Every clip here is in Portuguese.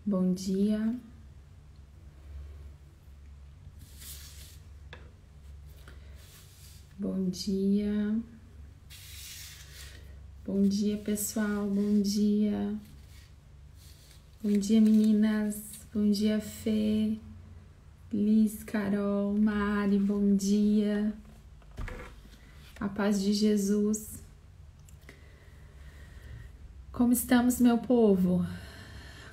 Bom dia. Bom dia. Bom dia, pessoal. Bom dia. Bom dia, meninas. Bom dia, Fê, Liz, Carol, Mari. Bom dia. A paz de Jesus. Como estamos, meu povo?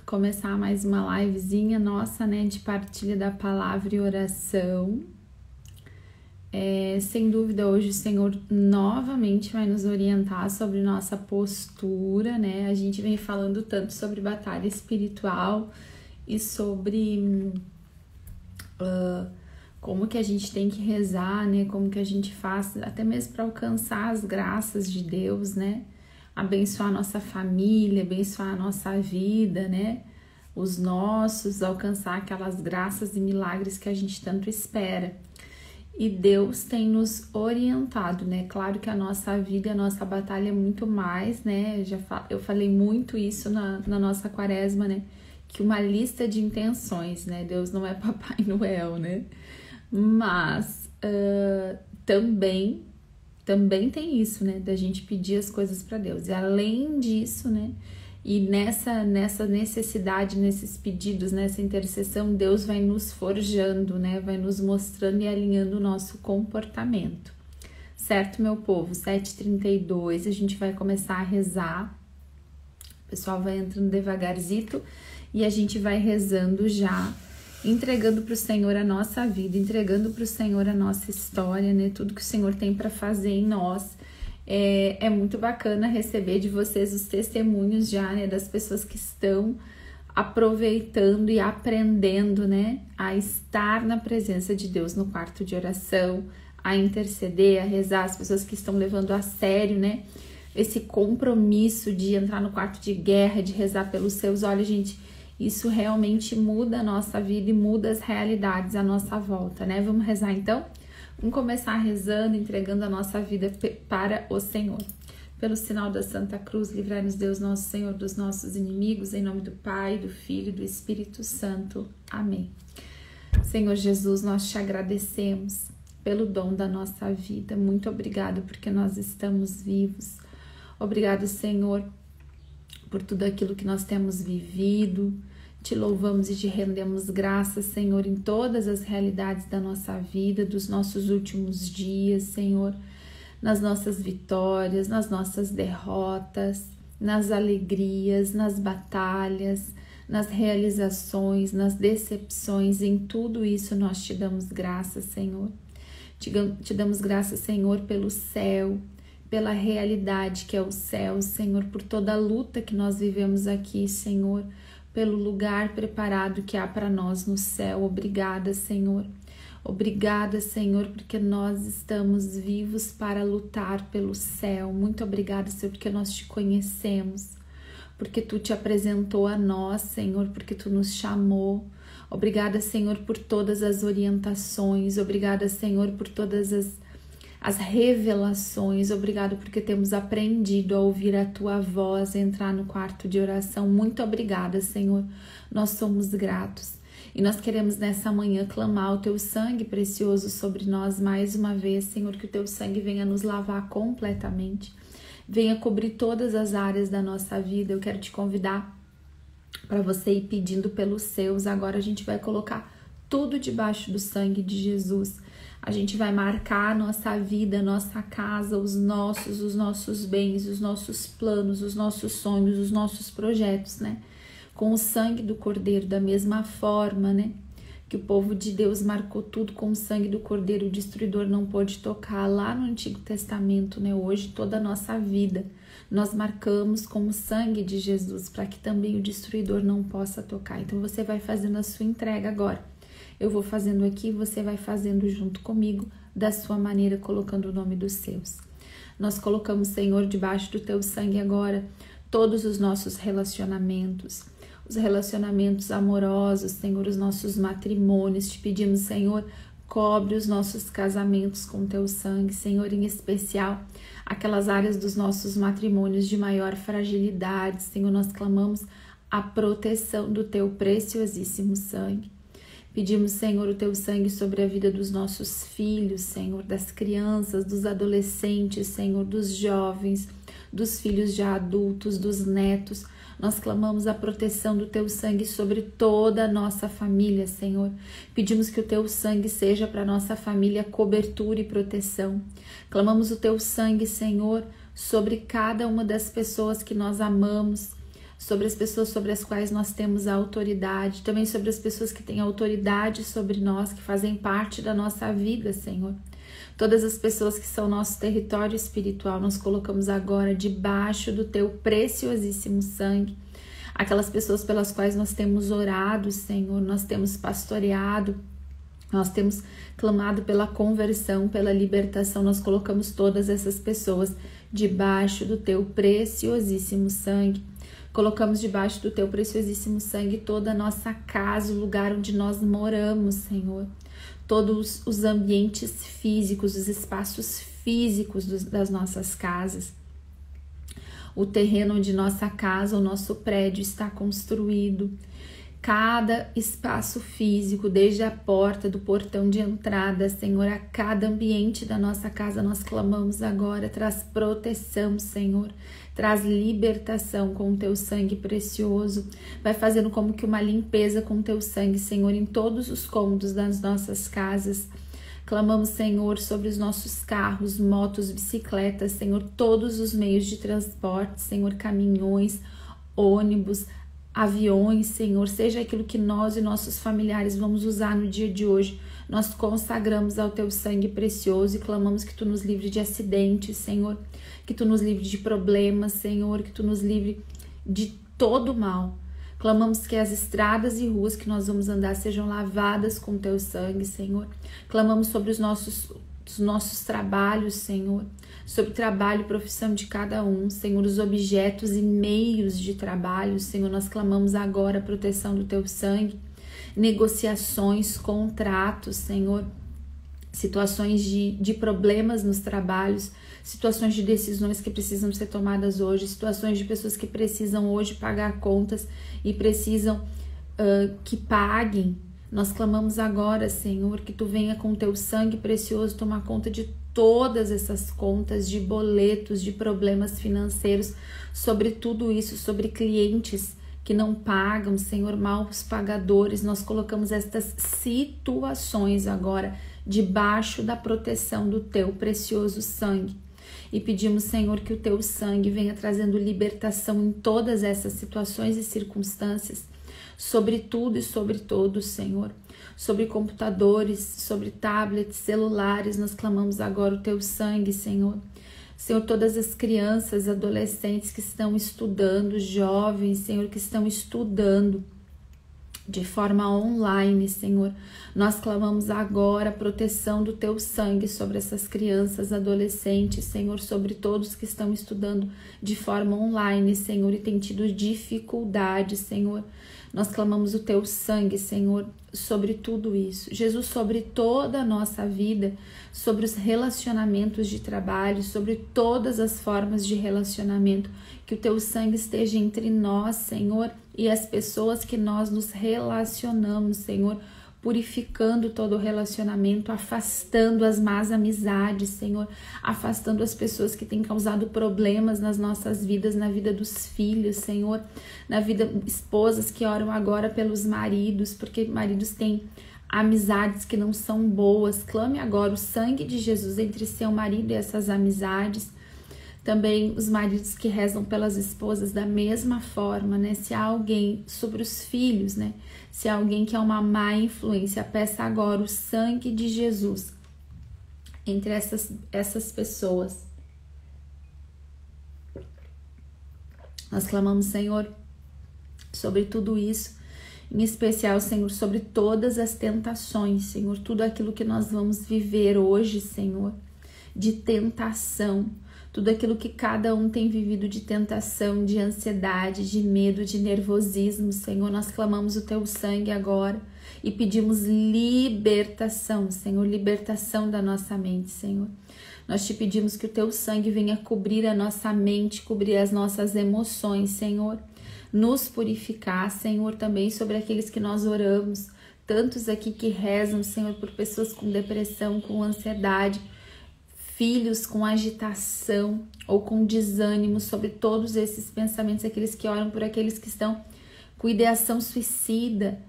Começar mais uma livezinha nossa, né, de partilha da palavra e oração. Sem dúvida, hoje o Senhor novamente vai nos orientar sobre nossa postura, né? A gente vem falando tanto sobre batalha espiritual e sobre como que a gente tem que rezar, né? Como que a gente faz, até mesmo para alcançar as graças de Deus, né? Abençoar a nossa família, abençoar a nossa vida, né? Os nossos, alcançar aquelas graças e milagres que a gente tanto espera. E Deus tem nos orientado, né? Claro que a nossa vida, a nossa batalha é muito mais, né? Eu falei muito isso na nossa quaresma, né? Que uma lista de intenções, né? Deus não é Papai Noel, né? Mas também tem isso, né? Da gente pedir as coisas para Deus. E além disso, né? E nessa necessidade, nesses pedidos, nessa intercessão, Deus vai nos forjando, né? Vai nos mostrando e alinhando o nosso comportamento. Certo, meu povo? 7h32, a gente vai começar a rezar. O pessoal vai entrando devagarzito e a gente vai rezando já, entregando para o Senhor a nossa vida, entregando para o Senhor a nossa história, né? Tudo que o Senhor tem para fazer em nós. É muito bacana receber de vocês os testemunhos já, né, das pessoas que estão aproveitando e aprendendo, né, a estar na presença de Deus no quarto de oração, a interceder, a rezar, as pessoas que estão levando a sério, né, esse compromisso de entrar no quarto de guerra, de rezar pelos seus. Olha, gente, isso realmente muda a nossa vida e muda as realidades à nossa volta, né? Vamos rezar então? Vamos começar rezando, entregando a nossa vida para o Senhor. Pelo sinal da Santa Cruz, livrai-nos Deus nosso Senhor dos nossos inimigos, em nome do Pai, do Filho e do Espírito Santo. Amém. Senhor Jesus, nós te agradecemos pelo dom da nossa vida. Muito obrigado porque nós estamos vivos. Obrigado, Senhor, por tudo aquilo que nós temos vivido. Te louvamos e te rendemos graças, Senhor, em todas as realidades da nossa vida, dos nossos últimos dias, Senhor, nas nossas vitórias, nas nossas derrotas, nas alegrias, nas batalhas, nas realizações, nas decepções, em tudo isso nós te damos graças, Senhor. Te damos graças, Senhor, pelo céu, pela realidade que é o céu, Senhor, por toda a luta que nós vivemos aqui, Senhor, pelo lugar preparado que há para nós no céu. Obrigada, Senhor. Obrigada, Senhor, porque nós estamos vivos para lutar pelo céu. Muito obrigada, Senhor, porque nós te conhecemos, porque tu te apresentou a nós, Senhor, porque tu nos chamou. Obrigada, Senhor, por todas as orientações. Obrigada, Senhor, por todas as revelações. Obrigado porque temos aprendido a ouvir a tua voz, a entrar no quarto de oração. Muito obrigada, Senhor. Nós somos gratos e nós queremos nessa manhã clamar o teu sangue precioso sobre nós mais uma vez, Senhor, que o teu sangue venha nos lavar completamente, venha cobrir todas as áreas da nossa vida. Eu quero te convidar para você ir pedindo pelos seus. Agora a gente vai colocar tudo debaixo do sangue de Jesus. A gente vai marcar a nossa vida, a nossa casa, os nossos bens, os nossos planos, os nossos sonhos, os nossos projetos, né? Com o sangue do Cordeiro, da mesma forma, né? Que o povo de Deus marcou tudo com o sangue do Cordeiro, o destruidor não pôde tocar lá no Antigo Testamento, né? Hoje, toda a nossa vida, nós marcamos com o sangue de Jesus, para que também o destruidor não possa tocar. Então, você vai fazendo a sua entrega agora. Eu vou fazendo aqui, você vai fazendo junto comigo, da sua maneira, colocando o nome dos seus. Nós colocamos, Senhor, debaixo do teu sangue agora, todos os nossos relacionamentos, os relacionamentos amorosos, Senhor, os nossos matrimônios. Te pedimos, Senhor, cobre os nossos casamentos com teu sangue, Senhor, em especial aquelas áreas dos nossos matrimônios de maior fragilidade, Senhor, nós clamamos a proteção do teu preciosíssimo sangue. Pedimos, Senhor, o teu sangue sobre a vida dos nossos filhos, Senhor, das crianças, dos adolescentes, Senhor, dos jovens, dos filhos já adultos, dos netos. Nós clamamos a proteção do teu sangue sobre toda a nossa família, Senhor. Pedimos que o teu sangue seja para a nossa família cobertura e proteção. Clamamos o teu sangue, Senhor, sobre cada uma das pessoas que nós amamos, sobre as pessoas sobre as quais nós temos a autoridade, também sobre as pessoas que têm autoridade sobre nós, que fazem parte da nossa vida, Senhor. Todas as pessoas que são nosso território espiritual, nós colocamos agora debaixo do teu preciosíssimo sangue. Aquelas pessoas pelas quais nós temos orado, Senhor, nós temos pastoreado, nós temos clamado pela conversão, pela libertação, nós colocamos todas essas pessoas debaixo do teu preciosíssimo sangue. Colocamos debaixo do teu preciosíssimo sangue toda a nossa casa, o lugar onde nós moramos, Senhor. Todos os ambientes físicos, os espaços físicos das nossas casas. O terreno onde nossa casa, o nosso prédio está construído. Cada espaço físico, desde a porta do portão de entrada, Senhor, a cada ambiente da nossa casa, nós clamamos agora, traz proteção, Senhor, traz libertação com o teu sangue precioso, vai fazendo como que uma limpeza com o teu sangue, Senhor, em todos os cômodos das nossas casas. Clamamos, Senhor, sobre os nossos carros, motos, bicicletas, Senhor, todos os meios de transporte, Senhor, caminhões, ônibus, aviões, Senhor, seja aquilo que nós e nossos familiares vamos usar no dia de hoje, nós consagramos ao teu sangue precioso e clamamos que tu nos livre de acidentes, Senhor, que tu nos livre de problemas, Senhor, que tu nos livre de todo mal. Clamamos que as estradas e ruas que nós vamos andar sejam lavadas com teu sangue, Senhor. Clamamos sobre os nossos trabalhos, Senhor, sobre o trabalho e profissão de cada um, Senhor, os objetos e meios de trabalho, Senhor, nós clamamos agora a proteção do teu sangue, negociações, contratos, Senhor, situações de problemas nos trabalhos, situações de decisões que precisam ser tomadas hoje, situações de pessoas que precisam hoje pagar contas e precisam que paguem. Nós clamamos agora, Senhor, que tu venha com o teu sangue precioso tomar conta de todas essas contas, de boletos, de problemas financeiros, sobre tudo isso, sobre clientes que não pagam, Senhor, maus pagadores. Nós colocamos estas situações agora debaixo da proteção do teu precioso sangue. E pedimos, Senhor, que o teu sangue venha trazendo libertação em todas essas situações e circunstâncias, sobre tudo e sobre todos, Senhor, sobre computadores, sobre tablets, celulares, nós clamamos agora o teu sangue, Senhor. Senhor, todas as crianças, adolescentes que estão estudando, jovens, Senhor, que estão estudando de forma online, Senhor, nós clamamos agora a proteção do teu sangue sobre essas crianças, adolescentes, Senhor, sobre todos que estão estudando de forma online, Senhor, e têm tido dificuldade, Senhor. Nós clamamos o teu sangue, Senhor, sobre tudo isso. Jesus, sobre toda a nossa vida, sobre os relacionamentos de trabalho, sobre todas as formas de relacionamento, que o teu sangue esteja entre nós, Senhor, e as pessoas que nós nos relacionamos, Senhor, purificando todo o relacionamento, afastando as más amizades, Senhor, afastando as pessoas que têm causado problemas nas nossas vidas, na vida dos filhos, Senhor, na vida esposas que oram agora pelos maridos, porque maridos têm amizades que não são boas. Clame agora o sangue de Jesus entre seu marido e essas amizades. Também os maridos que rezam pelas esposas da mesma forma, né? Se há alguém sobre os filhos, né? Se há alguém que é uma má influência, peça agora o sangue de Jesus entre essas pessoas. Nós clamamos, Senhor, sobre tudo isso, em especial, Senhor, sobre todas as tentações, Senhor, tudo aquilo que nós vamos viver hoje, Senhor, de tentação, tudo aquilo que cada um tem vivido de tentação, de ansiedade, de medo, de nervosismo, Senhor, nós clamamos o teu sangue agora e pedimos libertação, Senhor, libertação da nossa mente, Senhor. Nós te pedimos que o teu sangue venha cobrir a nossa mente, cobrir as nossas emoções, Senhor. nos purificar, Senhor, também sobre aqueles que nós oramos, tantos aqui que rezam, Senhor, por pessoas com depressão, com ansiedade, filhos com agitação ou com desânimo, sobre todos esses pensamentos, aqueles que oram por aqueles que estão com ideação suicida.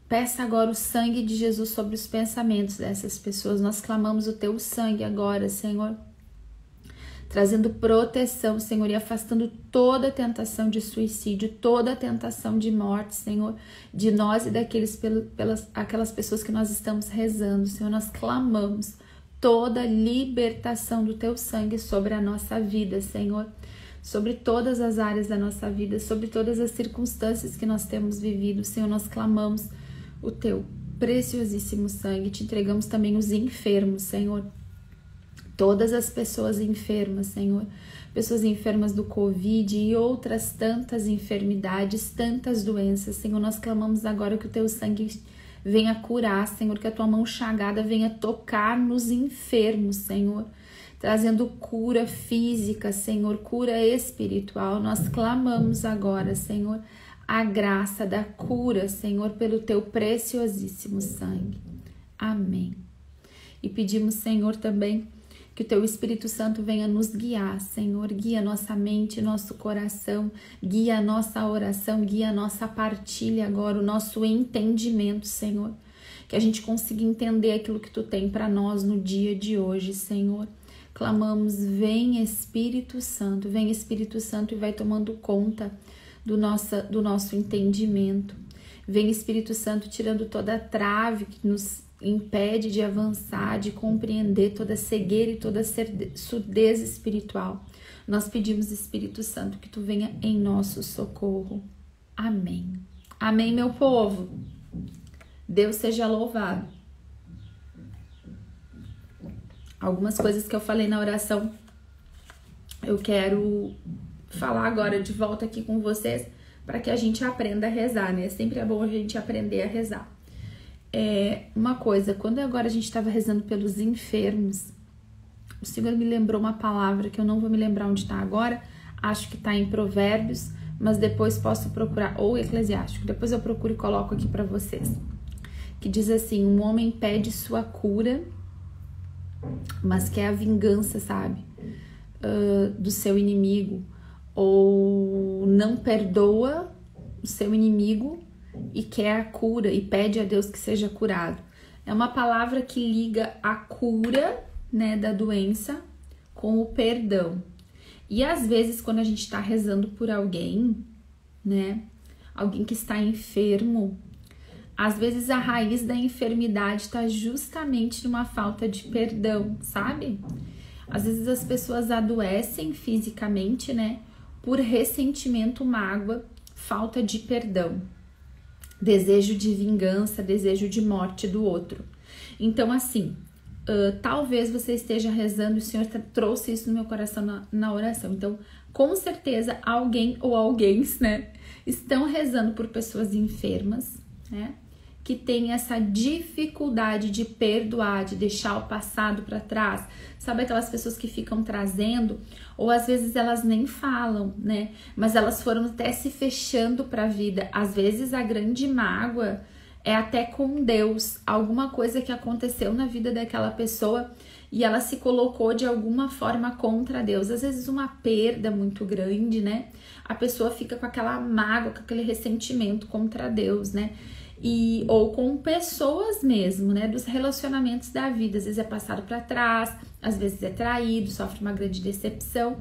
Peça agora o sangue de Jesus sobre os pensamentos dessas pessoas. Nós clamamos o teu sangue agora, Senhor, trazendo proteção, Senhor, e afastando toda tentação de suicídio, toda tentação de morte, Senhor, de nós e daqueles aquelas pessoas que nós estamos rezando, Senhor. Nós clamamos toda libertação do teu sangue sobre a nossa vida, Senhor, sobre todas as áreas da nossa vida, sobre todas as circunstâncias que nós temos vivido, Senhor. Nós clamamos o teu preciosíssimo sangue. Te entregamos também os enfermos, Senhor, todas as pessoas enfermas, Senhor, pessoas enfermas do Covid e outras tantas enfermidades, tantas doenças, Senhor. Nós clamamos agora que o teu sangue venha curar, Senhor, que a tua mão chagada venha tocar nos enfermos, Senhor, trazendo cura física, Senhor, cura espiritual. Nós clamamos agora, Senhor, a graça da cura, Senhor, pelo teu preciosíssimo sangue. Amém. E pedimos, Senhor, também que o teu Espírito Santo venha nos guiar, Senhor. Guia nossa mente, nosso coração, guia a nossa oração, guia a nossa partilha agora, o nosso entendimento, Senhor. Que a gente consiga entender aquilo que tu tem para nós no dia de hoje, Senhor. Clamamos, vem Espírito Santo e vai tomando conta do nosso entendimento. Vem Espírito Santo tirando toda a trave que nos impede de avançar, de compreender, toda cegueira e toda surdez espiritual. Nós pedimos, Espírito Santo, que tu venha em nosso socorro. Amém. Amém, meu povo. Deus seja louvado. Algumas coisas que eu falei na oração, eu quero falar agora de volta aqui com vocês, para que a gente aprenda a rezar, né? Sempre é bom a gente aprender a rezar. Uma coisa, quando agora a gente estava rezando pelos enfermos, o Senhor me lembrou uma palavra que eu não vou me lembrar onde está agora, acho que está em Provérbios, mas depois posso procurar, ou Eclesiástico, depois eu procuro e coloco aqui para vocês, que diz assim: um homem pede sua cura, mas quer a vingança, sabe, do seu inimigo, ou não perdoa o seu inimigo e quer a cura e pede a Deus que seja curado. É uma palavra que liga a cura, né, da doença com o perdão. E às vezes quando a gente está rezando por alguém, né, alguém que está enfermo, às vezes a raiz da enfermidade está justamente numa falta de perdão, sabe? Às vezes as pessoas adoecem fisicamente, né, por ressentimento, mágoa, falta de perdão, desejo de vingança, desejo de morte do outro. Então, assim, talvez você esteja rezando e o Senhor trouxe isso no meu coração na oração. Então, com certeza, alguém ou alguém, né, estão rezando por pessoas enfermas, né, que tem essa dificuldade de perdoar, de deixar o passado para trás. Sabe aquelas pessoas que ficam trazendo, ou às vezes elas nem falam, né? Mas elas foram até se fechando para a vida. Às vezes a grande mágoa é até com Deus, alguma coisa que aconteceu na vida daquela pessoa e ela se colocou de alguma forma contra Deus. Às vezes uma perda muito grande, né? A pessoa fica com aquela mágoa, com aquele ressentimento contra Deus, né? Ou com pessoas mesmo, né, dos relacionamentos da vida. Às vezes é passado para trás, às vezes é traído, sofre uma grande decepção,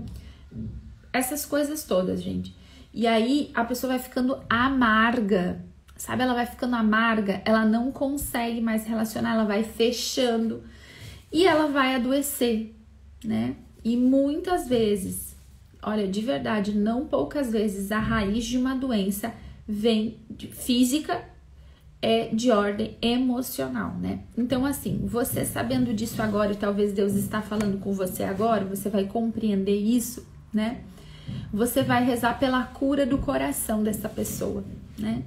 essas coisas todas, gente. E aí a pessoa vai ficando amarga, sabe? Ela vai ficando amarga, ela não consegue mais relacionar, ela vai fechando e ela vai adoecer, né? E muitas vezes, olha, de verdade, não poucas vezes, a raiz de uma doença vem física, é de ordem emocional, né? Então, assim, você sabendo disso agora, e talvez Deus está falando com você agora, você vai compreender isso, né? Você vai rezar pela cura do coração dessa pessoa, né?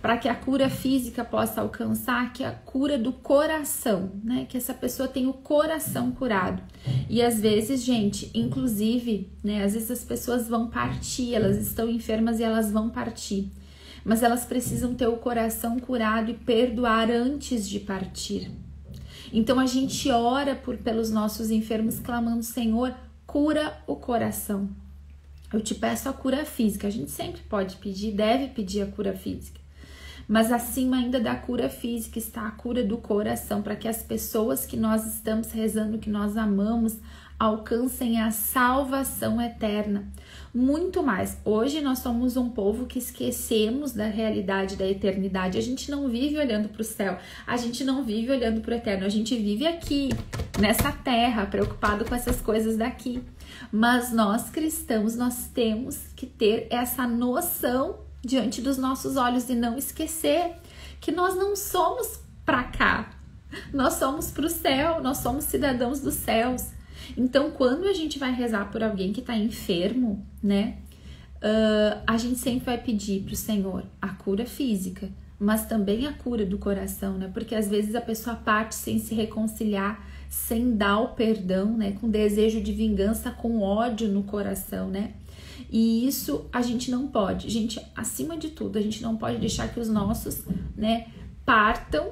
para que a cura física possa alcançar, que é a cura do coração, né? Que essa pessoa tenha o coração curado. E às vezes, gente, inclusive, né? Às vezes as pessoas vão partir, elas estão enfermas e elas vão partir. Mas elas precisam ter o coração curado e perdoar antes de partir. Então a gente ora pelos nossos enfermos, clamando: Senhor, cura o coração. Eu te peço a cura física. A gente sempre pode pedir, deve pedir a cura física. Mas acima ainda da cura física está a cura do coração, para que as pessoas que nós estamos rezando, que nós amamos, alcancem a salvação eterna. Muito mais. Hoje nós somos um povo que esquecemos da realidade da eternidade. A gente não vive olhando para o céu, a gente não vive olhando para o eterno, a gente vive aqui, nessa terra, preocupado com essas coisas daqui. Mas nós cristãos, nós temos que ter essa noção diante dos nossos olhos e não esquecer que nós não somos para cá, nós somos para o céu, nós somos cidadãos dos céus. Então, quando a gente vai rezar por alguém que está enfermo, né, a gente sempre vai pedir para o Senhor a cura física, mas também a cura do coração, né, porque às vezes a pessoa parte sem se reconciliar, sem dar o perdão, né, com desejo de vingança, com ódio no coração, né. E isso a gente não pode. Gente, acima de tudo, a gente não pode deixar que os nossos, né, partam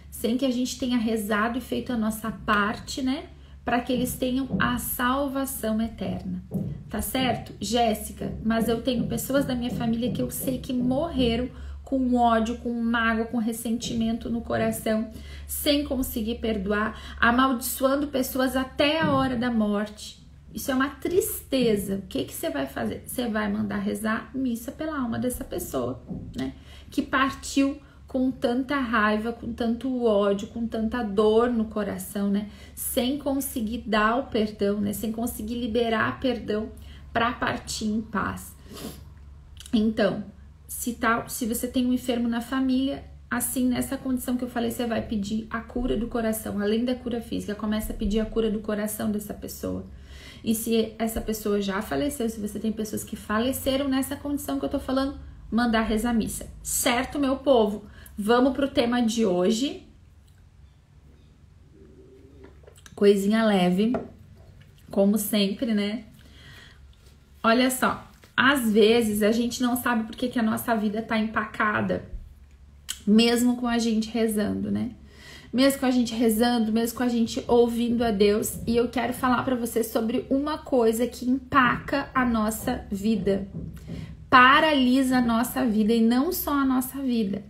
sem que a gente tenha rezado e feito a nossa parte, né, para que eles tenham a salvação eterna. Tá certo? Jéssica, mas eu tenho pessoas da minha família que eu sei que morreram com ódio, com mágoa, com ressentimento no coração, sem conseguir perdoar, amaldiçoando pessoas até a hora da morte. Isso é uma tristeza. O que você vai fazer? Você vai mandar rezar missa pela alma dessa pessoa, né? Que partiu com tanta raiva, com tanto ódio, com tanta dor no coração, né? Sem conseguir dar o perdão, né? Sem conseguir liberar perdão para partir em paz. Então, se você tem um enfermo na família, assim, nessa condição que eu falei, você vai pedir a cura do coração, além da cura física, começa a pedir a cura do coração dessa pessoa. E se essa pessoa já faleceu, se você tem pessoas que faleceram nessa condição que eu tô falando, mandar rezar missa. Certo, meu povo? Vamos pro tema de hoje. Coisinha leve, como sempre, né? Olha só, às vezes a gente não sabe por que a nossa vida tá empacada, mesmo com a gente rezando, né? Mesmo com a gente rezando, mesmo com a gente ouvindo a Deus. E eu quero falar para você sobre uma coisa que empaca a nossa vida, paralisa a nossa vida, e não só a nossa vida,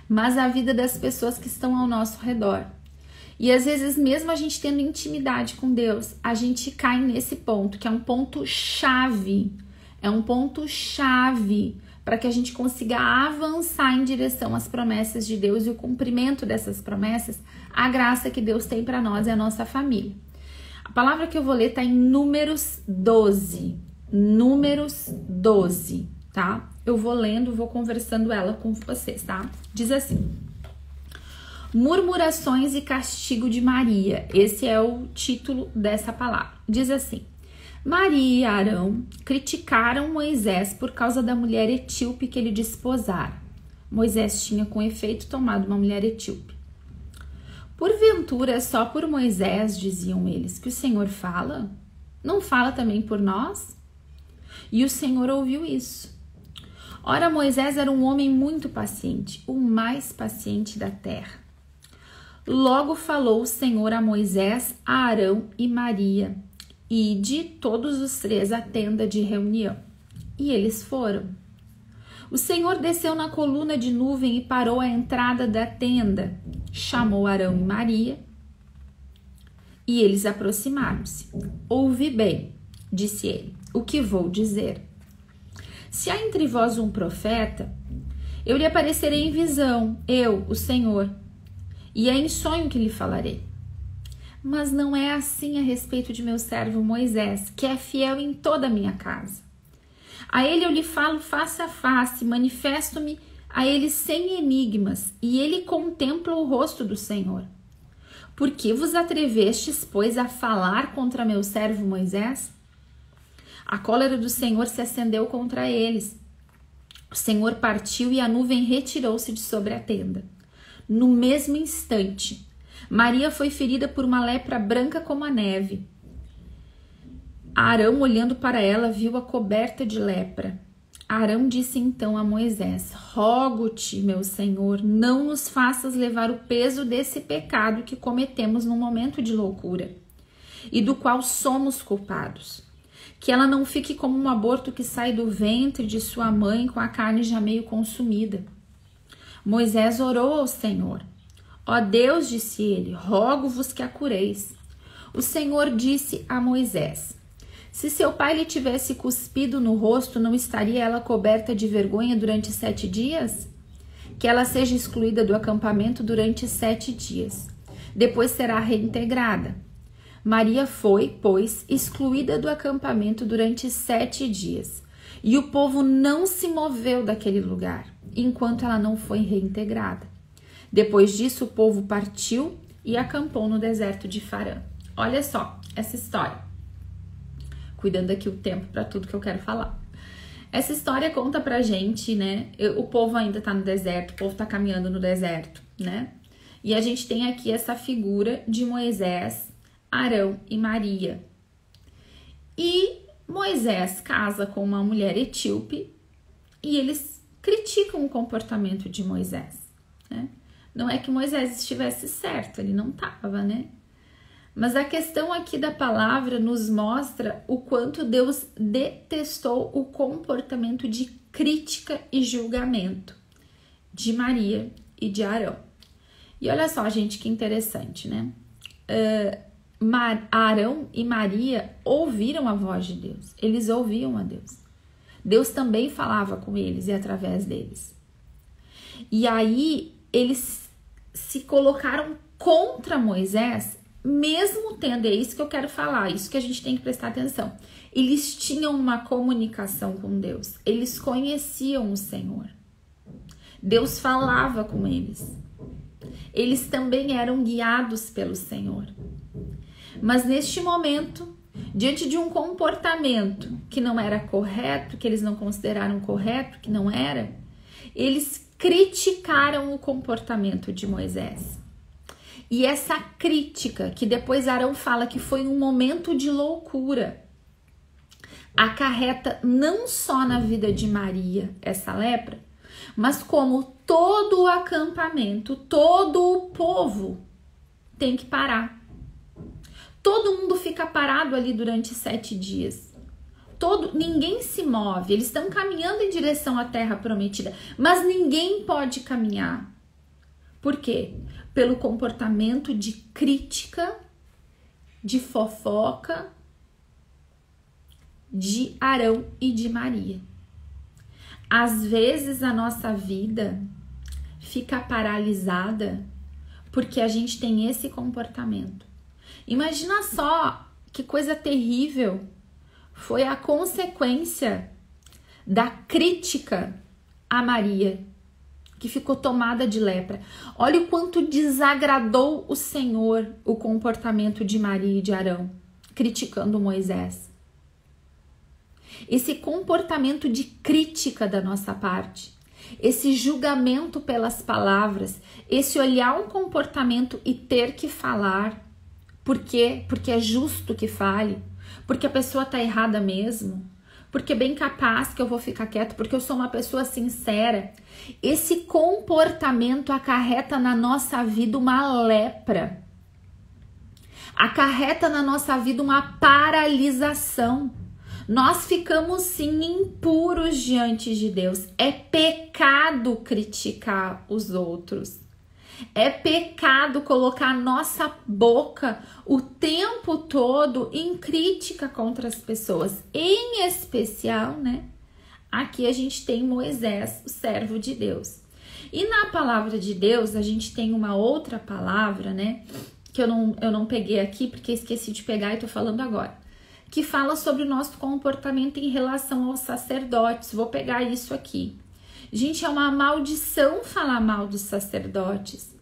mas a vida das pessoas que estão ao nosso redor. E às vezes, mesmo a gente tendo intimidade com Deus, a gente cai nesse ponto, que é um ponto chave. É um ponto chave para que a gente consiga avançar em direção às promessas de Deus e o cumprimento dessas promessas, a graça que Deus tem para nós e a nossa família. A palavra que eu vou ler está em Números 12. Números 12, tá? Eu vou lendo, vou conversando ela com vocês, tá? Diz assim: Murmurações e castigo de Maria. Esse é o título dessa palavra. Diz assim: Maria e Arão criticaram Moisés por causa da mulher etíope que ele desposara. Moisés tinha, com efeito, tomado uma mulher etíope. Porventura, só por Moisés, diziam eles, que o Senhor fala? Não fala também por nós? E o Senhor ouviu isso. Ora, Moisés era um homem muito paciente, o mais paciente da terra. Logo falou o Senhor a Moisés, a Arão e Maria: Ide todos os três à tenda de reunião. E eles foram. O Senhor desceu na coluna de nuvem e parou à entrada da tenda. Chamou Arão e Maria e eles aproximaram-se. Ouve bem, disse ele, o que vou dizer. Se há entre vós um profeta, eu lhe aparecerei em visão, eu, o Senhor, e é em sonho que lhe falarei. Mas não é assim a respeito de meu servo Moisés, que é fiel em toda a minha casa. A ele eu lhe falo face a face, manifesto-me a ele sem enigmas, e ele contempla o rosto do Senhor. Por que vos atrevestes, pois, a falar contra meu servo Moisés? A cólera do Senhor se acendeu contra eles. O Senhor partiu e a nuvem retirou-se de sobre a tenda. No mesmo instante, Maria foi ferida por uma lepra branca como a neve. Arão, olhando para ela, viu-a coberta de lepra. Arão disse então a Moisés: rogo-te, meu Senhor, não nos faças levar o peso desse pecado que cometemos num momento de loucura e do qual somos culpados. Que ela não fique como um aborto que sai do ventre de sua mãe com a carne já meio consumida. Moisés orou ao Senhor. Ó Deus, disse ele, rogo-vos que a cureis. O Senhor disse a Moisés: se seu pai lhe tivesse cuspido no rosto, não estaria ela coberta de vergonha durante 7 dias? Que ela seja excluída do acampamento durante 7 dias. Depois será reintegrada. Maria foi, pois, excluída do acampamento durante 7 dias. E o povo não se moveu daquele lugar, enquanto ela não foi reintegrada. Depois disso, o povo partiu e acampou no deserto de Farã. Olha só essa história. Cuidando aqui o tempo para tudo que eu quero falar. Essa história conta pra gente, né? O povo ainda tá no deserto, o povo tá caminhando no deserto, né? E a gente tem aqui essa figura de Moisés, Arão e Maria. E Moisés casa com uma mulher etíope e eles criticam o comportamento de Moisés, né? Não é que Moisés estivesse certo, ele não tava, né? Mas a questão aqui da palavra nos mostra o quanto Deus detestou o comportamento de crítica e julgamento de Maria e de Arão. E olha só, gente, que interessante, né? Arão e Maria ouviram a voz de Deus. Eles ouviam a Deus. Deus também falava com eles e através deles. E aí, eles se colocaram contra Moisés, mesmo tendo, é isso que eu quero falar, isso que a gente tem que prestar atenção. Eles tinham uma comunicação com Deus, eles conheciam o Senhor. Deus falava com eles. Eles também eram guiados pelo Senhor. Mas neste momento, diante de um comportamento que não era correto, que eles não consideraram correto, que não era, eles criticaram o comportamento de Moisés. E essa crítica, que depois Arão fala que foi um momento de loucura, acarreta não só na vida de Maria essa lepra, mas como todo o acampamento, todo o povo tem que parar. Todo mundo fica parado ali durante 7 dias. Ninguém se move, eles estão caminhando em direção à terra prometida, mas ninguém pode caminhar. Por quê? Pelo comportamento de crítica, de fofoca de Arão e de Maria. Às vezes a nossa vida fica paralisada porque a gente tem esse comportamento. Imagina só que coisa terrível foi a consequência da crítica a Maria, que ficou tomada de lepra. Olha o quanto desagradou o Senhor o comportamento de Maria e de Arão, criticando Moisés. Esse comportamento de crítica da nossa parte, esse julgamento pelas palavras, esse olhar um comportamento e ter que falar. Por quê? Porque é justo que fale, porque a pessoa está errada mesmo, porque é bem capaz que eu vou ficar quieto, porque eu sou uma pessoa sincera. Esse comportamento acarreta na nossa vida uma lepra, acarreta na nossa vida uma paralisação. Nós ficamos sim impuros diante de Deus. É pecado criticar os outros. É pecado colocar nossa boca o tempo todo em crítica contra as pessoas. Em especial, né? Aqui a gente tem Moisés, o servo de Deus. E na palavra de Deus, a gente tem uma outra palavra, né? Que eu não peguei aqui porque esqueci de pegar e tô falando agora. Que fala sobre o nosso comportamento em relação aos sacerdotes. Vou pegar isso aqui. Gente, é uma maldição falar mal dos sacerdotes.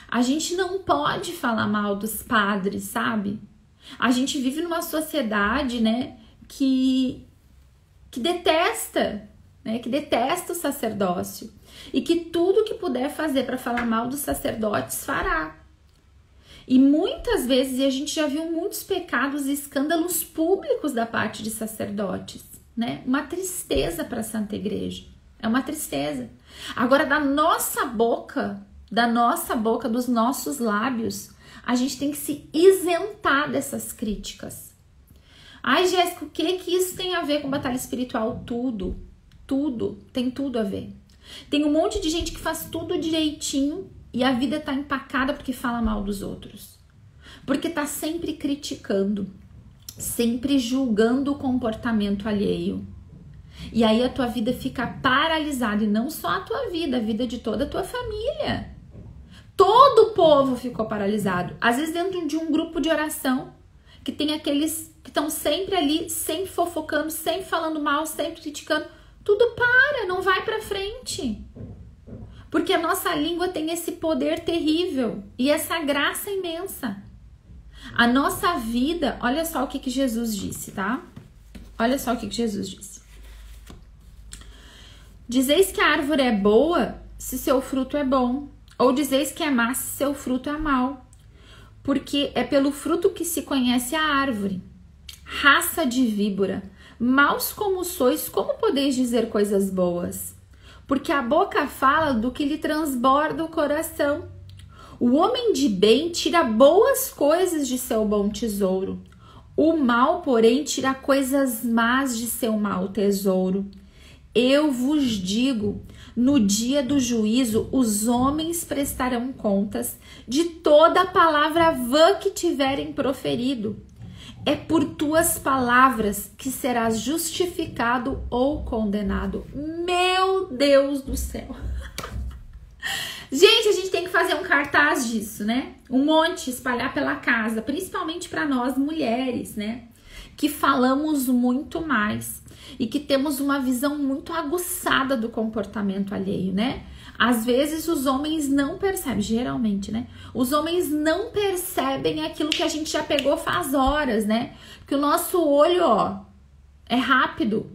A gente não pode falar mal dos padres, sabe? A gente vive numa sociedade, né, que detesta né, que detesta o sacerdócio e que tudo que puder fazer para falar mal dos sacerdotes fará. E muitas vezes, e a gente já viu muitos pecados e escândalos públicos da parte de sacerdotes, né? Uma tristeza para a Santa Igreja. É uma tristeza. Agora, da nossa boca, dos nossos lábios, a gente tem que se isentar dessas críticas. Ai, Jéssica, o que isso tem a ver com batalha espiritual? Tudo. Tem tudo a ver. Tem um monte de gente que faz tudo direitinho e a vida tá empacada porque fala mal dos outros. Porque tá sempre criticando, sempre julgando o comportamento alheio. E aí a tua vida fica paralisada, e não só a tua vida, a vida de toda a tua família. Todo o povo ficou paralisado. Às vezes dentro de um grupo de oração, que tem aqueles que estão sempre ali, sempre fofocando, sempre falando mal, sempre criticando. Tudo para, não vai pra frente. Porque a nossa língua tem esse poder terrível e essa graça imensa. A nossa vida, olha só o que Jesus disse, tá? Olha só o que Jesus disse. Dizeis que a árvore é boa se seu fruto é bom, ou dizeis que é má se seu fruto é mau. Porque é pelo fruto que se conhece a árvore. Raça de víbora, maus como sois, como podeis dizer coisas boas? Porque a boca fala do que lhe transborda o coração. O homem de bem tira boas coisas de seu bom tesouro. O mal, porém, tira coisas más de seu mau tesouro. Eu vos digo, no dia do juízo, os homens prestarão contas de toda a palavra vã que tiverem proferido. É por tuas palavras que serás justificado ou condenado. Meu Deus do céu! Gente, a gente tem que fazer um cartaz disso, né? Um monte, espalhar pela casa, principalmente para nós mulheres, né? Que falamos muito mais e que temos uma visão muito aguçada do comportamento alheio, né? Às vezes os homens não percebem, geralmente, né? Os homens não percebem aquilo que a gente já pegou faz horas, né? Porque o nosso olho, ó, é rápido,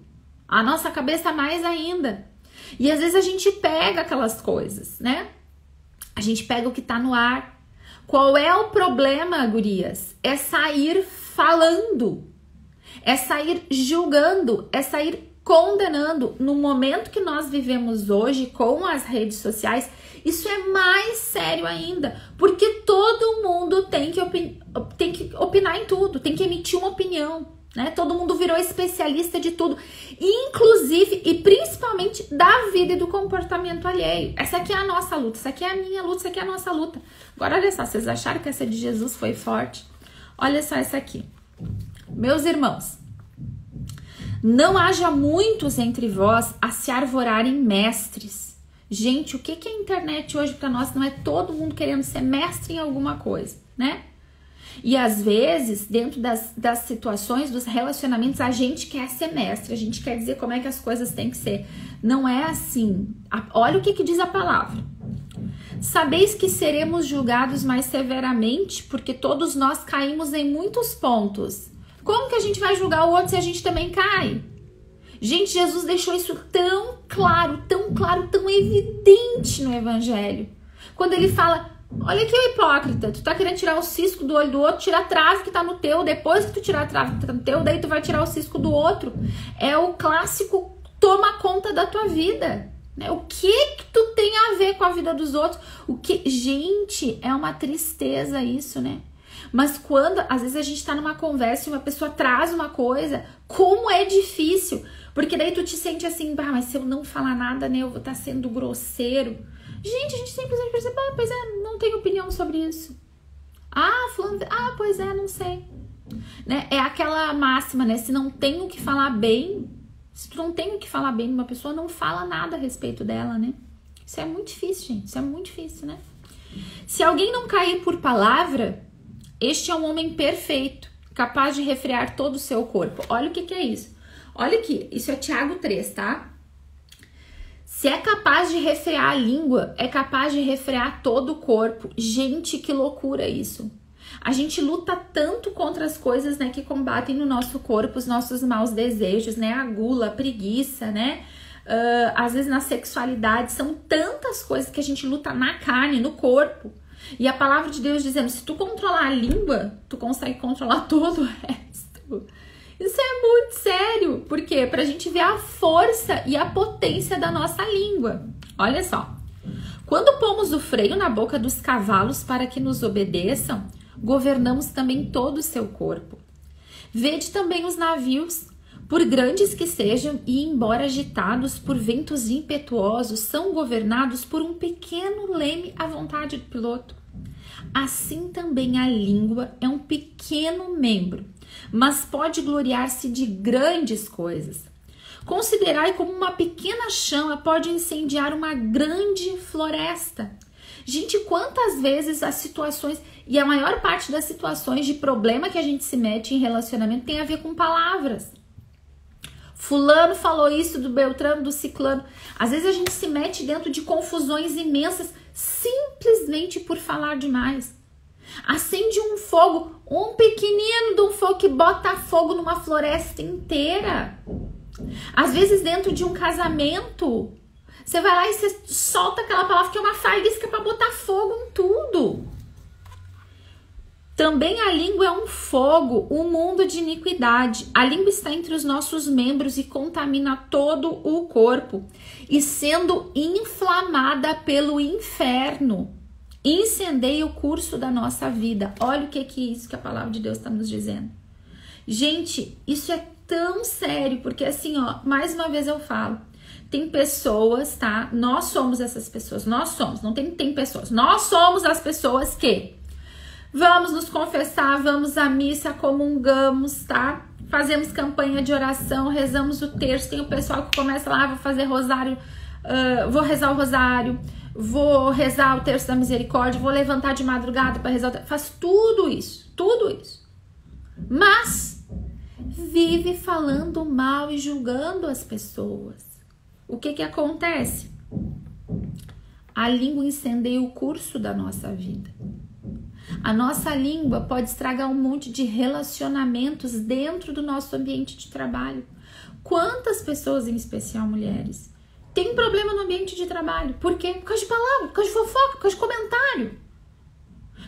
a nossa cabeça mais ainda. E às vezes a gente pega aquelas coisas, né? A gente pega o que tá no ar. Qual é o problema, gurias? É sair falando, é sair julgando, é sair condenando. No momento que nós vivemos hoje com as redes sociais, isso é mais sério ainda, porque todo mundo tem que opinar em tudo, tem que emitir uma opinião, né? Todo mundo virou especialista de tudo, inclusive e principalmente da vida e do comportamento alheio. Essa aqui é a nossa luta, essa aqui é a minha luta, essa aqui é a nossa luta. Agora olha só, vocês acharam que essa de Jesus foi forte? Olha só essa aqui. Meus irmãos, não haja muitos entre vós a se arvorarem mestres. Gente, o que é a internet hoje para nós? Não é todo mundo querendo ser mestre em alguma coisa, né? E às vezes, dentro das situações, dos relacionamentos, a gente quer ser mestre, a gente quer dizer como é que as coisas têm que ser. Não é assim. Olha o que diz a palavra. Sabeis que seremos julgados mais severamente, porque todos nós caímos em muitos pontos. Como que a gente vai julgar o outro se a gente também cai? Gente, Jesus deixou isso tão claro, tão evidente no Evangelho. Quando ele fala, olha aqui o hipócrita, tu tá querendo tirar o cisco do olho do outro, tira a trave que tá no teu, depois que tu tirar a trave que tá no teu, daí tu vai tirar o cisco do outro. É o clássico, toma conta da tua vida. Né? O que tu tem a ver com a vida dos outros? Gente, é uma tristeza isso, né? Mas quando, às vezes a gente tá numa conversa e uma pessoa traz uma coisa, como é difícil, porque daí tu te sente assim, mas se eu não falar nada, né, eu vou estar sendo grosseiro. Gente, a gente simplesmente percebe, pois é, não tenho opinião sobre isso. Fulano, pois é, não sei. Né? É aquela máxima, né, se não tem o que falar bem, se tu não tem o que falar bem de uma pessoa, não fala nada a respeito dela, né? Isso é muito difícil, gente, isso é muito difícil, né? Se alguém não cair por palavra, este é um homem perfeito, capaz de refrear todo o seu corpo. Olha o que é isso. Olha aqui, isso é Tiago 3, tá? Se é capaz de refrear a língua, é capaz de refrear todo o corpo. Gente, que loucura isso. A gente luta tanto contra as coisas, né, que combatem no nosso corpo os nossos maus desejos, né? A gula, a preguiça, né? às vezes na sexualidade, são tantas coisas que a gente luta na carne, no corpo. E a palavra de Deus dizendo, se tu controlar a língua, tu consegue controlar todo o resto. Isso é muito sério. Por quê? Pra gente ver a força e a potência da nossa língua. Olha só. Quando pomos o freio na boca dos cavalos para que nos obedeçam, governamos também todo o seu corpo. Vede também os navios, por grandes que sejam e embora agitados por ventos impetuosos, são governados por um pequeno leme à vontade do piloto. Assim também a língua é um pequeno membro, mas pode gloriar-se de grandes coisas. Considerai como uma pequena chama pode incendiar uma grande floresta. Gente, quantas vezes as situações, e a maior parte das situações de problema que a gente se mete em relacionamento tem a ver com palavras. Fulano falou isso do Beltrano, do Ciclano. Às vezes a gente se mete dentro de confusões imensas simplesmente por falar demais. Acende um fogo, um pequenino de um fogo que bota fogo numa floresta inteira. Às vezes dentro de um casamento, você vai lá e você solta aquela palavra que é uma faísca para botar fogo em tudo. Também a língua é um fogo, um mundo de iniquidade. A língua está entre os nossos membros e contamina todo o corpo. E sendo inflamada pelo inferno, incendeia o curso da nossa vida. Olha o que é isso que a palavra de Deus está nos dizendo. Gente, isso é tão sério, porque assim, ó, mais uma vez eu falo, tem pessoas, tá? Nós somos essas pessoas, nós somos, não tem pessoas. Nós somos as pessoas que vamos nos confessar, vamos à missa, comungamos, tá? Fazemos campanha de oração, rezamos o terço. Tem o pessoal que começa lá, vou fazer rosário, vou rezar o rosário, vou rezar o terço da misericórdia, vou levantar de madrugada para rezar o terço. Faz tudo isso, mas vive falando mal e julgando as pessoas. O que acontece? A língua incendeia o curso da nossa vida. A nossa língua pode estragar um monte de relacionamentos dentro do nosso ambiente de trabalho. Quantas pessoas, em especial mulheres, têm problema no ambiente de trabalho? Por quê? Por causa de palavra, por causa de fofoca, por causa de comentário.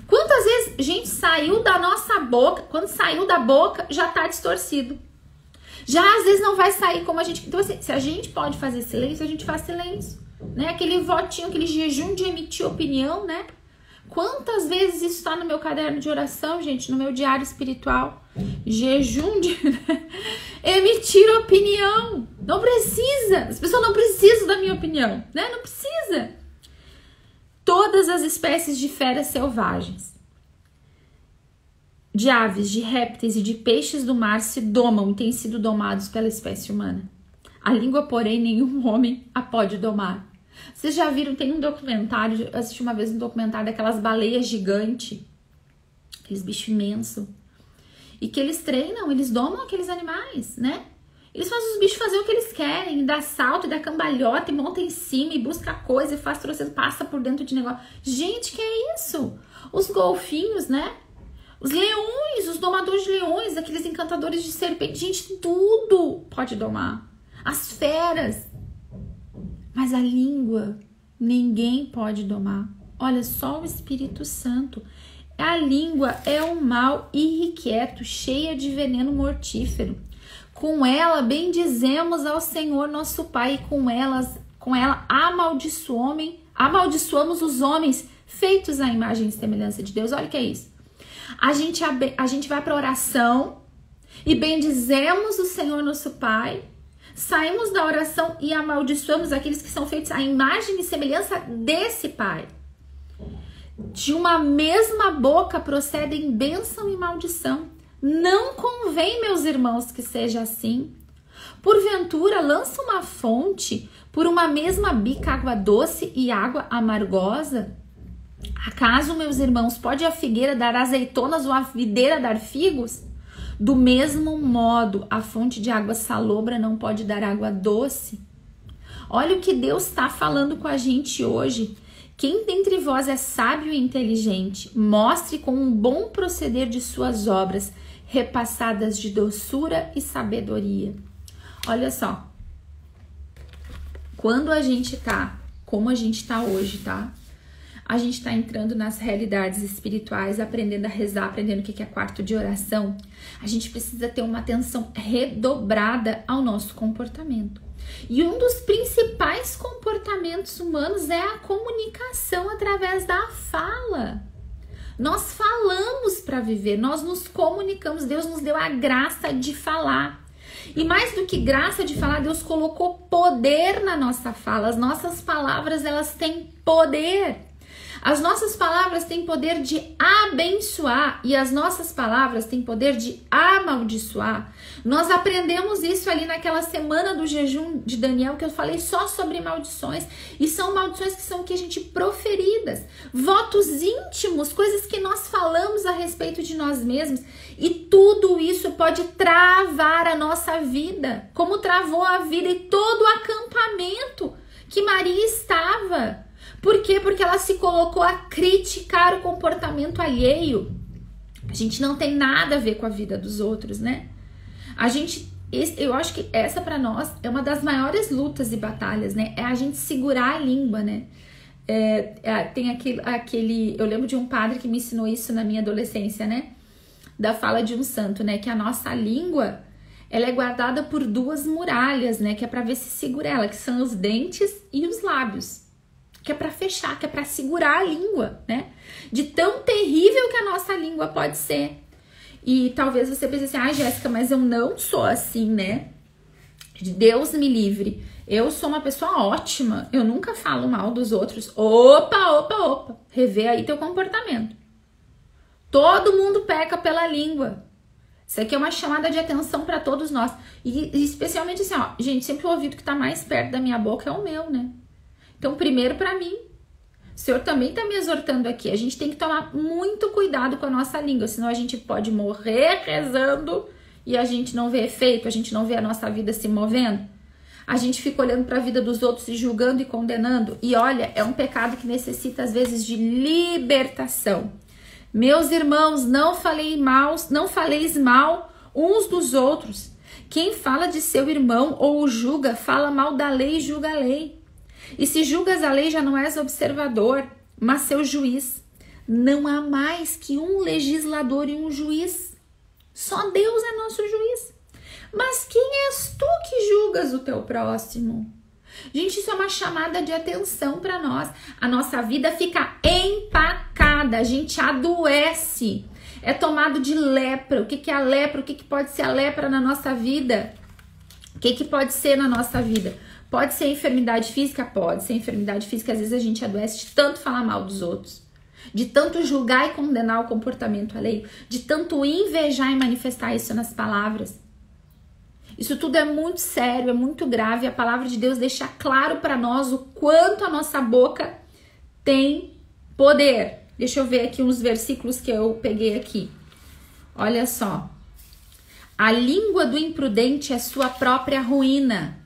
Quantas vezes, gente, saiu da nossa boca, quando saiu da boca, já tá distorcido. Já às vezes não vai sair como a gente... Então assim, se a gente pode fazer silêncio, a gente faz silêncio, né? Aquele votinho, aquele jejum de emitir opinião, né? Quantas vezes isso está no meu caderno de oração, gente, no meu diário espiritual? Jejum de emitir opinião. Não precisa. As pessoas não precisam da minha opinião, né? Não precisa. Todas as espécies de feras selvagens, de aves, de répteis e de peixes do mar se domam e têm sido domados pela espécie humana. A língua, porém, nenhum homem a pode domar. Vocês já viram, tem um documentário, eu assisti uma vez um documentário daquelas baleias gigantes, aqueles bichos imensos, e que eles treinam, eles domam aqueles animais, né? Eles fazem os bichos fazer o que eles querem, dá salto, dá cambalhota, e monta em cima, e busca coisa, e faz troço, passa por dentro de negócio. Gente, que é isso? Os golfinhos, né? Os leões, os domadores de leões, aqueles encantadores de serpente, gente, tudo pode domar. As feras. Mas a língua, ninguém pode domar. Olha, só o Espírito Santo. A língua é um mal irrequieto, cheia de veneno mortífero. Com ela bendizemos ao Senhor nosso Pai, e com ela amaldiçoamos os homens feitos à imagem e semelhança de Deus. Olha o que é isso. A gente vai para oração e bendizemos o Senhor nosso Pai. Saímos da oração e amaldiçoamos aqueles que são feitos à imagem e semelhança desse Pai. De uma mesma boca procedem bênção e maldição. Não convém, meus irmãos, que seja assim. Porventura, lança uma fonte por uma mesma bica água doce e água amargosa? Acaso, meus irmãos, pode a figueira dar azeitonas ou a videira dar figos? Do mesmo modo, a fonte de água salobra não pode dar água doce. Olha o que Deus está falando com a gente hoje. Quem dentre vós é sábio e inteligente, mostre com um bom proceder de suas obras, repassadas de doçura e sabedoria. Olha só. quando a gente tá como a gente tá hoje, tá? A gente tá entrando nas realidades espirituais, aprendendo a rezar, aprendendo o que é quarto de oração. A gente precisa ter uma atenção redobrada ao nosso comportamento. E um dos principais comportamentos humanos é a comunicação através da fala. Nós falamos para viver, nós nos comunicamos. Deus nos deu a graça de falar. E mais do que graça de falar, Deus colocou poder na nossa fala. As nossas palavras, elas têm poder. As nossas palavras têm poder de abençoar e as nossas palavras têm poder de amaldiçoar. Nós aprendemos isso ali naquela semana do jejum de Daniel, que eu falei só sobre maldições. E são maldições que são que a gente proferidas. Votos íntimos, coisas que nós falamos a respeito de nós mesmos. E tudo isso pode travar a nossa vida, como travou a vida e todo o acampamento que Maria estava. Por quê? Porque ela se colocou a criticar o comportamento alheio. A gente não tem nada a ver com a vida dos outros, né? Eu acho que essa para nós é uma das maiores lutas e batalhas, né? É a gente segurar a língua, né? Tem aquele... Eu lembro de um padre que me ensinou isso na minha adolescência, né? Da fala de um santo, né? Que a nossa língua, ela é guardada por duas muralhas, né? Que é para ver se segura ela, que são os dentes e os lábios. Que é para fechar, que é para segurar a língua, né? De tão terrível que a nossa língua pode ser. E talvez você pense assim, Jéssica, mas eu não sou assim, né? Deus me livre. Eu sou uma pessoa ótima, eu nunca falo mal dos outros. Opa. Revê aí teu comportamento. Todo mundo peca pela língua. Isso aqui é uma chamada de atenção para todos nós. E especialmente assim, gente, sempre o ouvido que tá mais perto da minha boca é o meu, né? Então, primeiro para mim, o Senhor também está me exortando aqui. A gente tem que tomar muito cuidado com a nossa língua, senão a gente pode morrer rezando e a gente não vê efeito, a gente não vê a nossa vida se movendo. A gente fica olhando para a vida dos outros e julgando e condenando. E olha, é um pecado que necessita às vezes de libertação. Meus irmãos, não faleis mal uns dos outros. Quem fala de seu irmão ou o julga, fala mal da lei e julga a lei. E se julgas a lei, já não és observador, mas seu juiz. Não há mais que um legislador e um juiz. Só Deus é nosso juiz. Mas quem és tu que julgas o teu próximo? Gente, isso é uma chamada de atenção para nós. A nossa vida fica empacada, a gente adoece. É tomado de lepra. O que é a lepra? O que pode ser a lepra na nossa vida? O que pode ser na nossa vida? Pode ser enfermidade física? Pode ser enfermidade física. Às vezes a gente adoece de tanto falar mal dos outros, de tanto julgar e condenar o comportamento alheio, de tanto invejar e manifestar isso nas palavras. Isso tudo é muito sério, é muito grave. A palavra de Deus deixa claro para nós o quanto a nossa boca tem poder. Deixa eu ver aqui uns versículos que eu peguei aqui. Olha só. A língua do imprudente é sua própria ruína.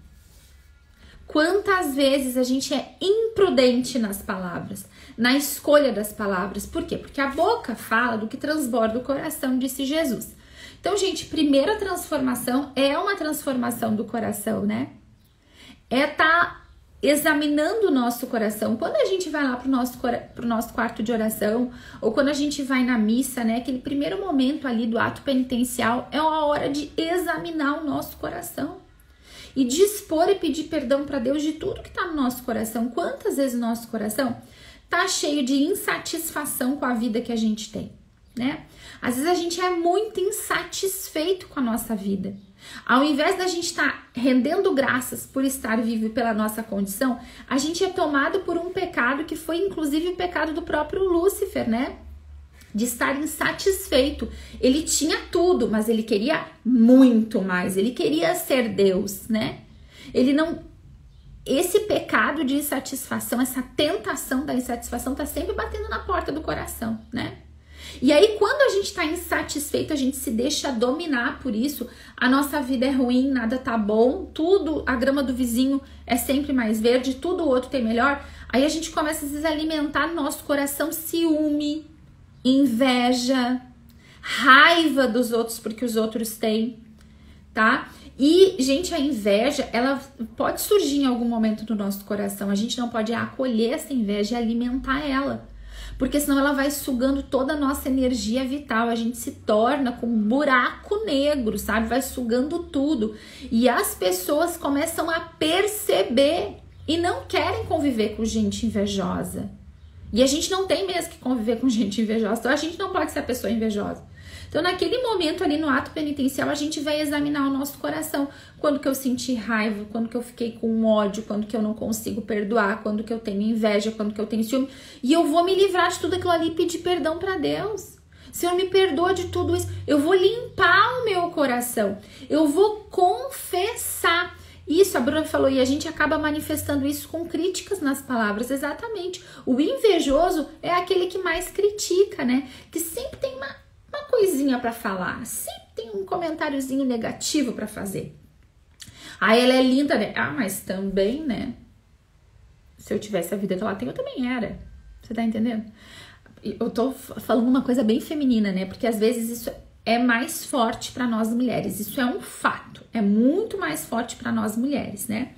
Quantas vezes a gente é imprudente nas palavras, na escolha das palavras. Por quê? Porque a boca fala do que transborda o coração, disse Jesus. Então, gente, primeira transformação é uma transformação do coração, né? É estar examinando o nosso coração. Quando a gente vai lá pro nosso quarto de oração, ou quando a gente vai na missa, né? Aquele primeiro momento ali do ato penitencial é uma hora de examinar o nosso coração. E dispor e pedir perdão para Deus de tudo que está no nosso coração. Quantas vezes o nosso coração tá cheio de insatisfação com a vida que a gente tem, né? Às vezes a gente é muito insatisfeito com a nossa vida. Ao invés da gente estar rendendo graças por estar vivo e pela nossa condição, a gente é tomado por um pecado que foi inclusive o pecado do próprio Lúcifer, né? De estar insatisfeito. Ele tinha tudo, mas ele queria muito mais. Ele queria ser Deus, né? Esse pecado de insatisfação, essa tentação da insatisfação tá sempre batendo na porta do coração, né? E aí, quando a gente tá insatisfeito, a gente se deixa dominar por isso. A nossa vida é ruim, nada tá bom, tudo, a grama do vizinho é sempre mais verde, tudo o outro tem melhor. Aí a gente começa a desalimentar no nosso coração ciúme, inveja, raiva dos outros porque os outros têm, tá? E, gente, a inveja, ela pode surgir em algum momento do nosso coração. A gente não pode acolher essa inveja e alimentar ela. Porque senão ela vai sugando toda a nossa energia vital. A gente se torna com um buraco negro, sabe? Vai sugando tudo. E as pessoas começam a perceber e não querem conviver com gente invejosa. E a gente não tem mesmo que conviver com gente invejosa. Então a gente não pode ser a pessoa invejosa. Então naquele momento ali no ato penitencial a gente vai examinar o nosso coração. Quando que eu senti raiva, quando que eu fiquei com ódio, quando que eu não consigo perdoar, quando que eu tenho inveja, quando que eu tenho ciúme. E eu vou me livrar de tudo aquilo ali e pedir perdão para Deus. Senhor, me perdoa de tudo isso. Eu vou limpar o meu coração. Eu vou confessar. Isso, a Bruna falou, e a gente acaba manifestando isso com críticas nas palavras, exatamente. O invejoso é aquele que mais critica, né? Que sempre tem uma coisinha para falar, sempre tem um comentáriozinho negativo para fazer. Ah, ela é linda, né? Ah, mas também, né? Se eu tivesse a vida que ela tem, eu também era. Você tá entendendo? Eu tô falando uma coisa bem feminina, né? Porque às vezes isso é mais forte para nós mulheres. Isso é um fato. É muito mais forte para nós mulheres, né?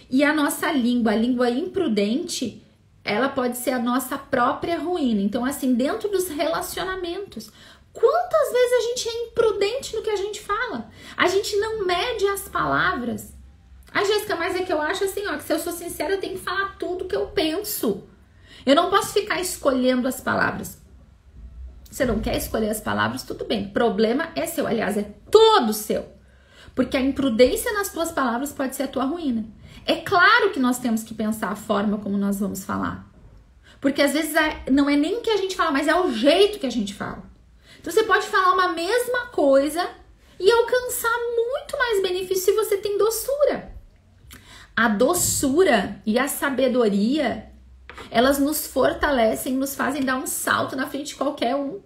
E a nossa língua, a língua imprudente, ela pode ser a nossa própria ruína. Então, assim, dentro dos relacionamentos, quantas vezes a gente é imprudente no que a gente fala? A gente não mede as palavras. Ah, Jéssica, mas é que eu acho assim, ó, que se eu sou sincera, eu tenho que falar tudo que eu penso. Eu não posso ficar escolhendo as palavras. Você não quer escolher as palavras, tudo bem. O problema é seu, aliás, é todo seu. Porque a imprudência nas tuas palavras pode ser a tua ruína. É claro que nós temos que pensar a forma como nós vamos falar. Porque às vezes não é nem o que a gente fala, mas é o jeito que a gente fala. Então você pode falar uma mesma coisa e alcançar muito mais benefício se você tem doçura. A doçura e a sabedoria, elas nos fortalecem, nos fazem dar um salto na frente de qualquer um.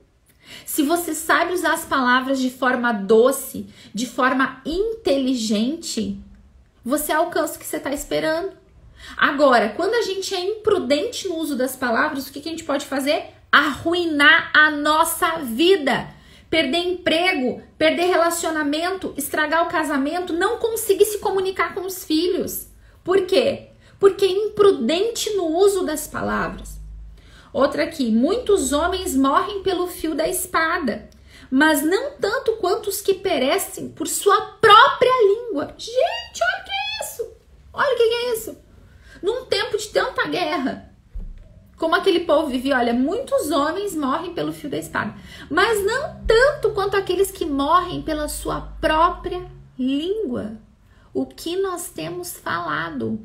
Se você sabe usar as palavras de forma doce, de forma inteligente, você alcança o que você está esperando. Agora, quando a gente é imprudente no uso das palavras, o que a gente pode fazer? Arruinar a nossa vida. Perder emprego, perder relacionamento, estragar o casamento, não conseguir se comunicar com os filhos. Por quê? Porque é imprudente no uso das palavras. Outra aqui, muitos homens morrem pelo fio da espada, mas não tanto quanto os que perecem por sua própria língua. Gente, olha o que é isso! Olha o que é isso! Num tempo de tanta guerra, como aquele povo vivia, olha, muitos homens morrem pelo fio da espada, mas não tanto quanto aqueles que morrem pela sua própria língua. O que nós temos falado?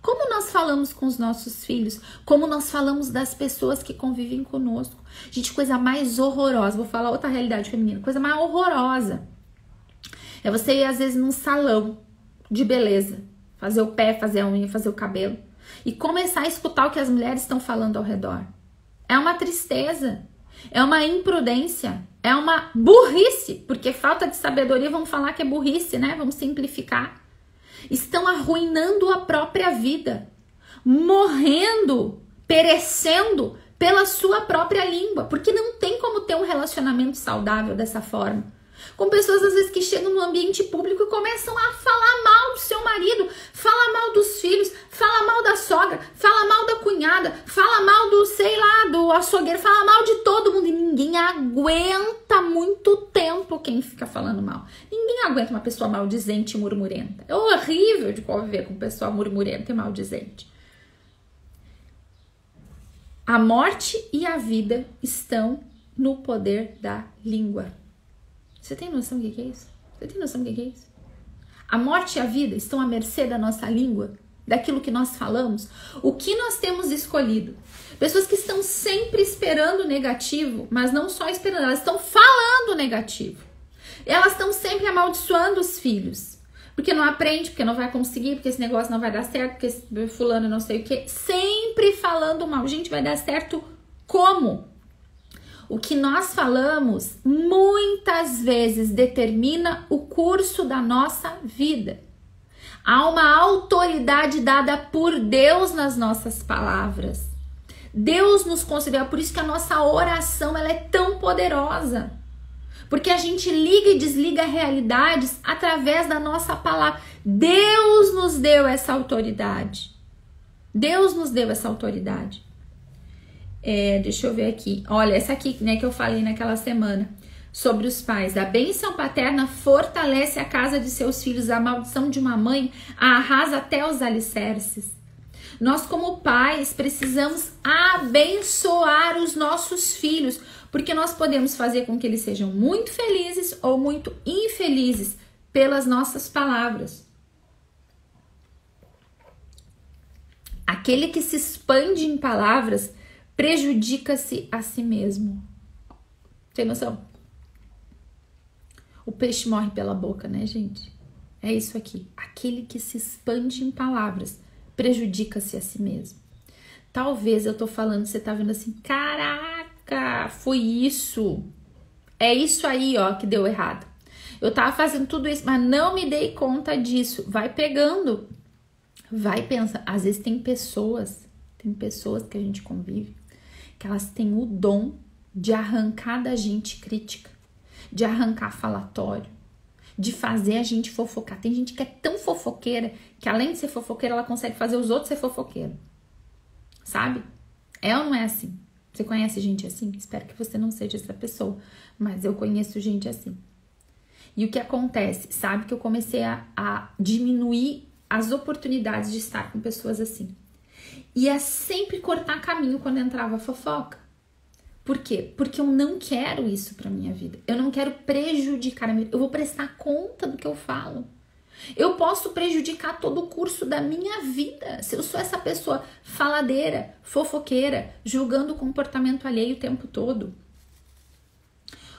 Como nós falamos com os nossos filhos? Como nós falamos das pessoas que convivem conosco? Gente, coisa mais horrorosa. Vou falar outra realidade feminina. Coisa mais horrorosa é você ir, às vezes, num salão de beleza. Fazer o pé, fazer a unha, fazer o cabelo. E começar a escutar o que as mulheres estão falando ao redor. É uma tristeza. É uma imprudência. É uma burrice. Porque falta de sabedoria, vamos falar que é burrice, né? Vamos simplificar. Estão arruinando a própria vida, morrendo, perecendo pela sua própria língua, porque não tem como ter um relacionamento saudável dessa forma. Com pessoas às vezes que chegam no ambiente público e começam a falar mal do seu marido, fala mal dos filhos, fala mal da sogra, fala mal da cunhada, fala mal do, sei lá, do açougueiro, fala mal de todo mundo. E ninguém aguenta muito tempo quem fica falando mal. Ninguém aguenta uma pessoa maldizente e murmurenta. É horrível de conviver com pessoa murmurenta e maldizente. A morte e a vida estão no poder da língua. Você tem noção do que é isso? Você tem noção do que é isso? A morte e a vida estão à mercê da nossa língua, daquilo que nós falamos. O que nós temos escolhido? Pessoas que estão sempre esperando negativo, mas não só esperando, elas estão falando negativo. Elas estão sempre amaldiçoando os filhos. Porque não aprende, porque não vai conseguir, porque esse negócio não vai dar certo, porque esse fulano não sei o quê. Sempre falando mal. Gente, vai dar certo como? O que nós falamos muitas vezes determina o curso da nossa vida. Há uma autoridade dada por Deus nas nossas palavras. Deus nos considera, por isso que a nossa oração ela é tão poderosa. Porque a gente liga e desliga realidades através da nossa palavra. Deus nos deu essa autoridade. Deus nos deu essa autoridade. Deixa eu ver aqui. Olha, essa aqui, né, que eu falei naquela semana sobre os pais. A bênção paterna fortalece a casa de seus filhos. A maldição de uma mãe a arrasa até os alicerces. Nós, como pais, precisamos abençoar os nossos filhos, porque nós podemos fazer com que eles sejam muito felizes ou muito infelizes pelas nossas palavras. Aquele que se expande em palavras prejudica-se a si mesmo. Tem noção? O peixe morre pela boca, né, gente? É isso aqui. Aquele que se expande em palavras prejudica-se a si mesmo. Talvez eu tô falando, você tá vendo assim, caraca, foi isso. É isso aí, ó, que deu errado. Eu tava fazendo tudo isso, mas não me dei conta disso. Vai pegando. Vai pensar. Às vezes tem pessoas que a gente convive, que elas têm o dom de arrancar da gente crítica, de arrancar falatório, de fazer a gente fofocar. Tem gente que é tão fofoqueira que além de ser fofoqueira, ela consegue fazer os outros ser fofoqueiro. Sabe? É ou não é assim? Você conhece gente assim? Espero que você não seja essa pessoa, mas eu conheço gente assim. E o que acontece? Sabe que eu comecei a diminuir as oportunidades de estar com pessoas assim. E é sempre cortar caminho quando entrava fofoca. Por quê? Porque eu não quero isso pra minha vida. Eu não quero prejudicar a minha vida. Eu vou prestar conta do que eu falo. Eu posso prejudicar todo o curso da minha vida. Se eu sou essa pessoa faladeira, fofoqueira, julgando o comportamento alheio o tempo todo.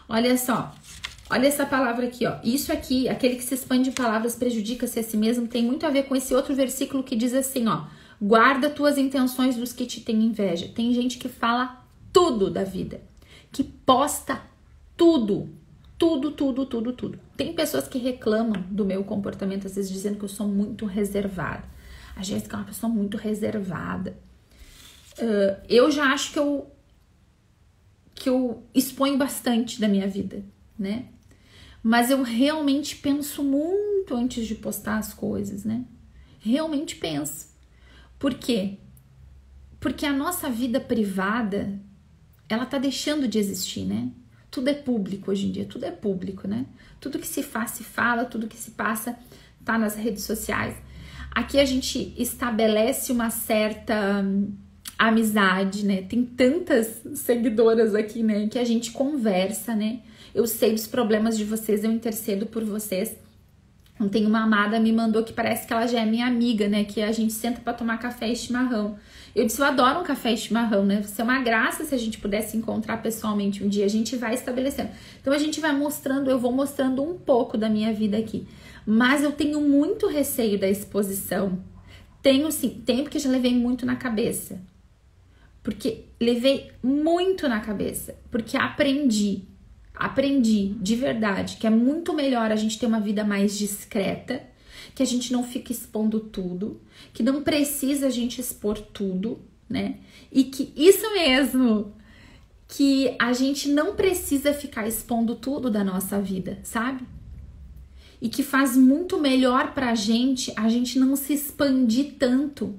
Olha só. Olha essa palavra aqui, ó. Isso aqui, aquele que se expande em palavras prejudica-se a si mesmo, tem muito a ver com esse outro versículo que diz assim, ó. Guarda tuas intenções dos que te têm inveja. Tem gente que fala tudo da vida, que posta tudo. Tudo. Tem pessoas que reclamam do meu comportamento, às vezes dizendo que eu sou muito reservada. A Jéssica é uma pessoa muito reservada. Eu já acho que eu exponho bastante da minha vida, né? Mas eu realmente penso muito antes de postar as coisas, né? Realmente penso. Por quê? Porque a nossa vida privada, ela tá deixando de existir, né? Tudo é público hoje em dia, tudo é público, né? Tudo que se faz, se fala, tudo que se passa tá nas redes sociais. Aqui a gente estabelece uma certa amizade, né? Tem tantas seguidoras aqui, né? Que a gente conversa, né? Eu sei dos problemas de vocês, eu intercedo por vocês. Ontem uma amada me mandou que parece que ela já é minha amiga, né? Que a gente senta pra tomar café e chimarrão. Eu disse, eu adoro um café e chimarrão, né? Vai ser uma graça se a gente pudesse encontrar pessoalmente um dia. A gente vai estabelecendo. Então a gente vai mostrando, eu vou mostrando um pouco da minha vida aqui. Mas eu tenho muito receio da exposição. Tenho sim, porque já levei muito na cabeça. Porque levei muito na cabeça. Porque aprendi de verdade que é muito melhor a gente ter uma vida mais discreta, que a gente não fica expondo tudo, que não precisa a gente expor tudo, né? E que isso mesmo, que a gente não precisa ficar expondo tudo da nossa vida, sabe? E que faz muito melhor pra gente a gente não se expandir tanto.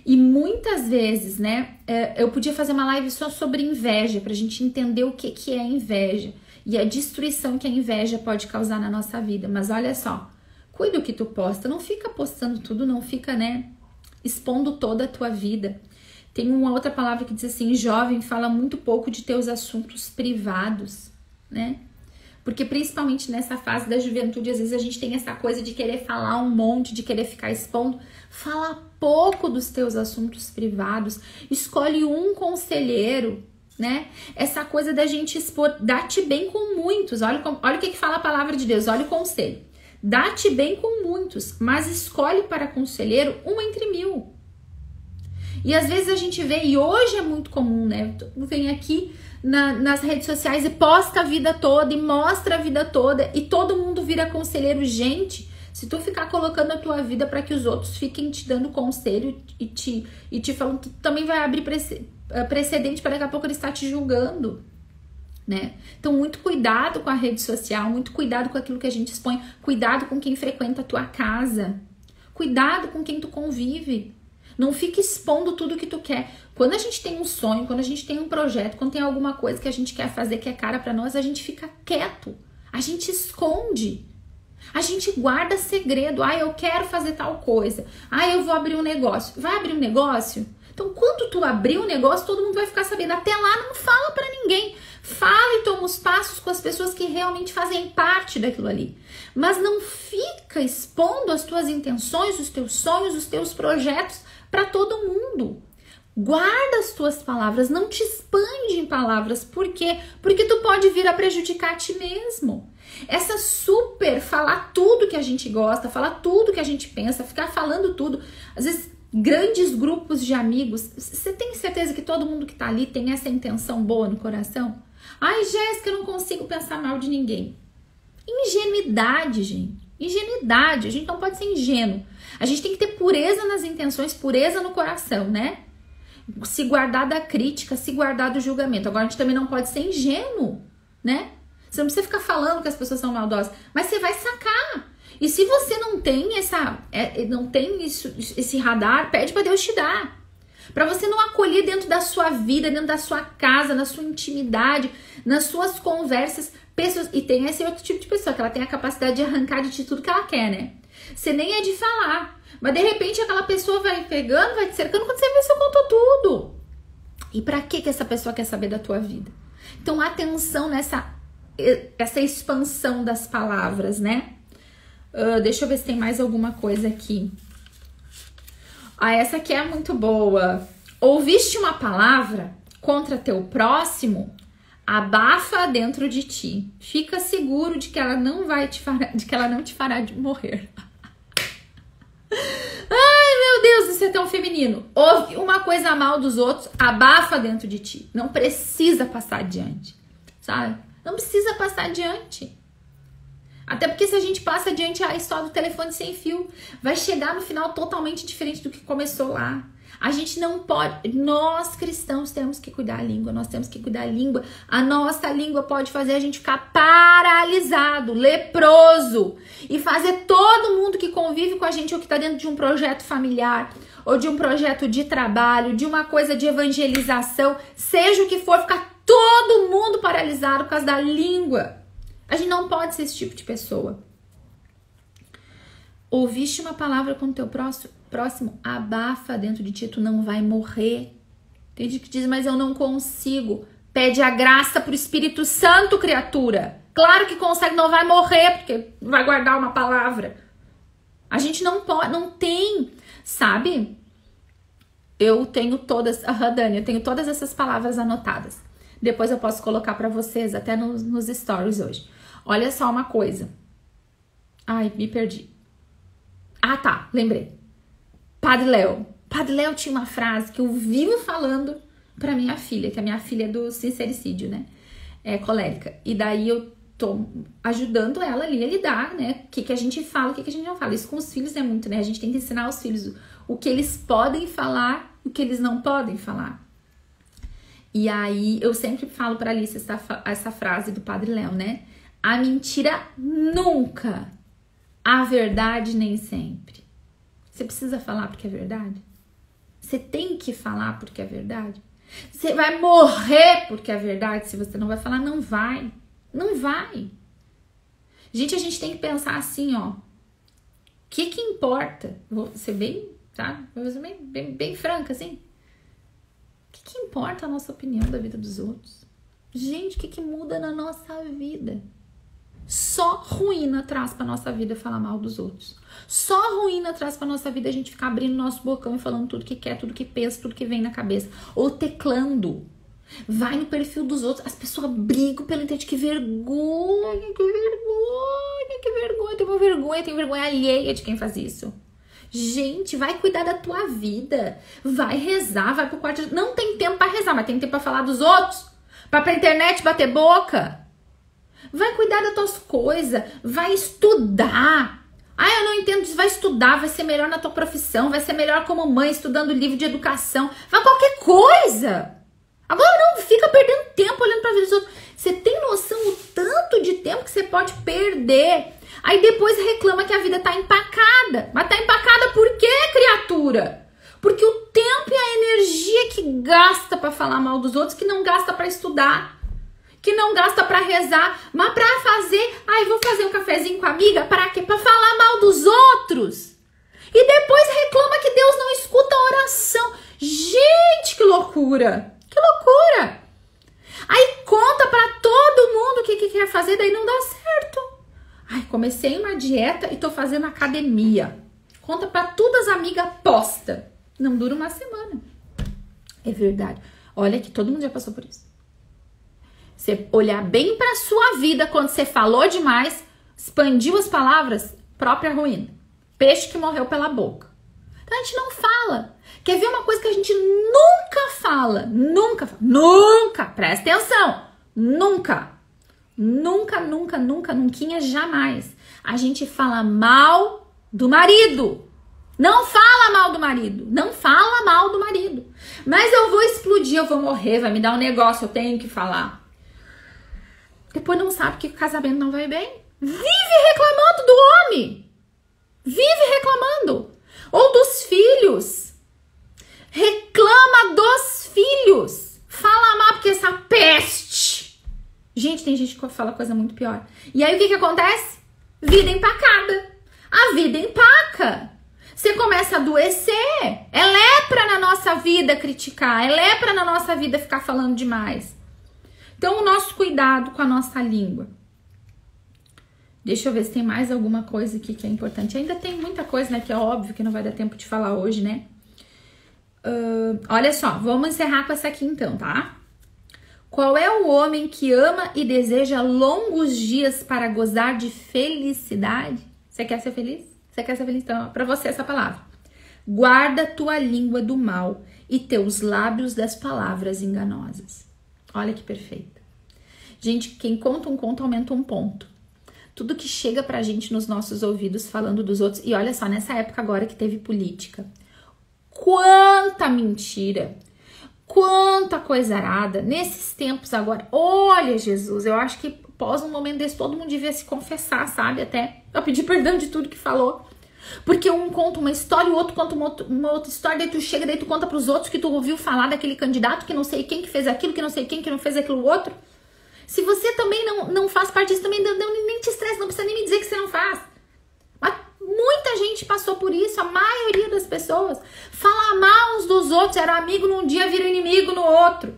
E muitas vezes, né, eu podia fazer uma live só sobre inveja, pra gente entender o que é inveja e a destruição que a inveja pode causar na nossa vida. Mas olha só, cuida o que tu posta, não fica postando tudo, não fica, né, expondo toda a tua vida. Tem uma outra palavra que diz assim, jovem, fala muito pouco de teus assuntos privados, né? Porque principalmente nessa fase da juventude, às vezes a gente tem essa coisa de querer falar um monte, de querer ficar expondo. Fala pouco dos teus assuntos privados. Escolhe um conselheiro, né? Essa coisa da gente expor, dá-te bem com muitos. Olha o que fala a palavra de Deus, olha o conselho. Dá-te bem com muitos, mas escolhe para conselheiro um entre 1000. E às vezes a gente vê, e hoje é muito comum, né? Vem aqui nas redes sociais e posta a vida toda e mostra a vida toda e todo mundo vira conselheiro. Gente, se tu ficar colocando a tua vida para que os outros fiquem te dando conselho e te falando, tu também vai abrir precedente para daqui a pouco ele estar te julgando. né? Então, muito cuidado com a rede social, muito cuidado com aquilo que a gente expõe, cuidado com quem frequenta a tua casa, cuidado com quem tu convive. Não fique expondo tudo que tu quer. Quando a gente tem um sonho, quando a gente tem um projeto, quando tem alguma coisa que a gente quer fazer que é cara pra nós, a gente fica quieto, a gente esconde, a gente guarda segredo. Ah, eu quero fazer tal coisa. Ah, eu vou abrir um negócio. Vai abrir um negócio? Então, quando tu abrir um negócio, todo mundo vai ficar sabendo. Até lá, não fala pra ninguém. Fala e toma os passos com as pessoas que realmente fazem parte daquilo ali. Mas não fica expondo as tuas intenções, os teus sonhos, os teus projetos para todo mundo. Guarda as tuas palavras, não te expande em palavras. Por quê? Porque tu pode vir a prejudicar a ti mesmo. Essa super falar tudo que a gente gosta, falar tudo que a gente pensa, ficar falando tudo. Às vezes, grandes grupos de amigos, você tem certeza que todo mundo que tá ali tem essa intenção boa no coração? Ai, Jéssica, eu não consigo pensar mal de ninguém. Ingenuidade, gente. Ingenuidade. A gente não pode ser ingênuo. A gente tem que ter pureza nas intenções, pureza no coração, né? Se guardar da crítica, se guardar do julgamento. Agora, a gente também não pode ser ingênuo, né? Você não precisa ficar falando que as pessoas são maldosas, mas você vai sacar. E se você não tem esse radar, pede para Deus te dar. Para você não acolher dentro da sua vida, dentro da sua casa, na sua intimidade, nas suas conversas, pessoas. E tem esse outro tipo de pessoa, que ela tem a capacidade de arrancar de ti tudo que ela quer, né? Você nem é de falar, mas de repente aquela pessoa vai pegando, vai te cercando, quando você vê, você contou tudo. E pra que essa pessoa quer saber da tua vida? Então, atenção nessa expansão das palavras, né? Deixa eu ver se tem mais alguma coisa aqui. Essa aqui é muito boa. Ouviste uma palavra contra teu próximo? Abafa dentro de ti. Fica seguro de que ela não te fará de morrer. Ai, meu Deus, isso é tão feminino. Ouve uma coisa mal dos outros, abafa dentro de ti. Não precisa passar adiante, sabe? Não precisa passar adiante. Até porque se a gente passa adiante a história do telefone sem fio, vai chegar no final totalmente diferente do que começou lá. A gente não pode, nós cristãos temos que cuidar da língua, nós temos que cuidar da língua. A nossa língua pode fazer a gente ficar paralisado, leproso, e fazer todo mundo que convive com a gente ou que está dentro de um projeto familiar, ou de um projeto de trabalho, de uma coisa de evangelização, seja o que for, ficar todo mundo paralisado por causa da língua. A gente não pode ser esse tipo de pessoa. Ouviste uma palavra com o teu próximo, abafa dentro de ti, tu não vai morrer. Tem gente que diz, mas eu não consigo. Pede a graça pro Espírito Santo, criatura. Claro que consegue, não vai morrer, porque vai guardar uma palavra. A gente não pode, não tem, sabe? Eu tenho todas, Dani, eu tenho todas essas palavras anotadas. Depois eu posso colocar pra vocês, até nos stories hoje. Olha só uma coisa. Ai, me perdi. Ah, tá, lembrei. Padre Léo. Padre Léo tinha uma frase que eu vivo falando pra minha filha, que a minha filha é do sincericídio, né? É colérica. E daí eu tô ajudando ela ali a lidar, né? O que a gente fala, o que a gente não fala. Isso com os filhos é muito, né? A gente tem que ensinar os filhos o que eles podem falar, o que eles não podem falar. E aí eu sempre falo pra Alice essa frase do Padre Léo, né? A mentira nunca, a verdade nem sempre. Você precisa falar porque é verdade? Você tem que falar porque é verdade? Você vai morrer porque é verdade? Se você não vai falar, não vai. Não vai. Gente, a gente tem que pensar assim, ó. O que importa? Vou ser bem, tá? Vou ser bem franca, assim. O que importa a nossa opinião da vida dos outros? Gente, o que muda na nossa vida? Só ruína traz pra nossa vida falar mal dos outros. Só ruína traz pra nossa vida a gente ficar abrindo nosso bocão e falando tudo que quer, tudo que pensa, tudo que vem na cabeça. Ou teclando. Vai no perfil dos outros. As pessoas brigam pela internet. Que vergonha, que vergonha, que vergonha. Tenho vergonha alheia de quem faz isso. Gente, vai cuidar da tua vida. Vai rezar, vai pro quarto. Não tem tempo pra rezar, mas tem tempo pra falar dos outros. Pra internet bater boca. Vai cuidar das tuas coisas. Vai estudar. Ah, eu não entendo. Vai estudar, vai ser melhor na tua profissão. Vai ser melhor como mãe, estudando livro de educação. Vai qualquer coisa. Agora não fica perdendo tempo olhando pra vida dos outros. Você tem noção do tanto de tempo que você pode perder? Aí depois reclama que a vida tá empacada. Mas tá empacada por quê, criatura? Porque o tempo e a energia que gasta pra falar mal dos outros, que não gasta pra estudar, que não gasta pra rezar, mas pra fazer, vou fazer um cafezinho com a amiga, pra quê? Pra falar mal dos outros. E depois reclama que Deus não escuta a oração. Gente, que loucura! Que loucura! Aí conta pra todo mundo o que quer fazer, daí não dá certo. Comecei uma dieta e tô fazendo academia. Conta pra todas as amigas, posta. Não dura uma semana. É verdade. Olha que todo mundo já passou por isso. Você olhar bem pra sua vida quando você falou demais, expandiu as palavras, própria ruína. Peixe que morreu pela boca. Então a gente não fala. Quer ver uma coisa que a gente nunca fala? Nunca! Presta atenção! Nunca, nunca, jamais. A gente fala mal do marido. Não fala mal do marido. Não fala mal do marido. Mas eu vou explodir, eu vou morrer, vai me dar um negócio, eu tenho que falar. Depois não sabe que o casamento não vai bem. Vive reclamando do homem. Vive reclamando. Ou dos filhos. Reclama dos filhos. Fala mal porque essa peste. Gente, tem gente que fala coisa muito pior. E aí o que acontece? Vida empacada. A vida empaca. Você começa a adoecer. É lepra na nossa vida criticar. É lepra na nossa vida ficar falando demais. Então, o nosso cuidado com a nossa língua. Deixa eu ver se tem mais alguma coisa aqui que é importante. Ainda tem muita coisa, né? Que é óbvio que não vai dar tempo de falar hoje, né? Olha só, vamos encerrar com essa aqui então, tá? Qual é o homem que ama e deseja longos dias para gozar de felicidade? Você quer ser feliz? Você quer ser feliz? Então, para você essa palavra. Guarda tua língua do mal e teus lábios das palavras enganosas. Olha que perfeito. Gente, quem conta um conto aumenta um ponto. Tudo que chega pra gente nos nossos ouvidos falando dos outros. E olha só, nessa época agora que teve política. Quanta mentira. Quanta coisa arada. Nesses tempos agora. Olha, Jesus, eu acho que após um momento desse todo mundo devia se confessar, sabe? Até eu pedir perdão de tudo que falou. Porque um conta uma história, o outro conta uma outra história, daí tu chega, daí tu conta pros outros que tu ouviu falar daquele candidato que não sei quem que fez aquilo, que não sei quem que não fez aquilo outro. Se você também não faz parte disso, também nem te estressa, não precisa nem me dizer que você não faz. Mas muita gente passou por isso, a maioria das pessoas. Falar mal uns dos outros, era amigo num dia, vira inimigo no outro.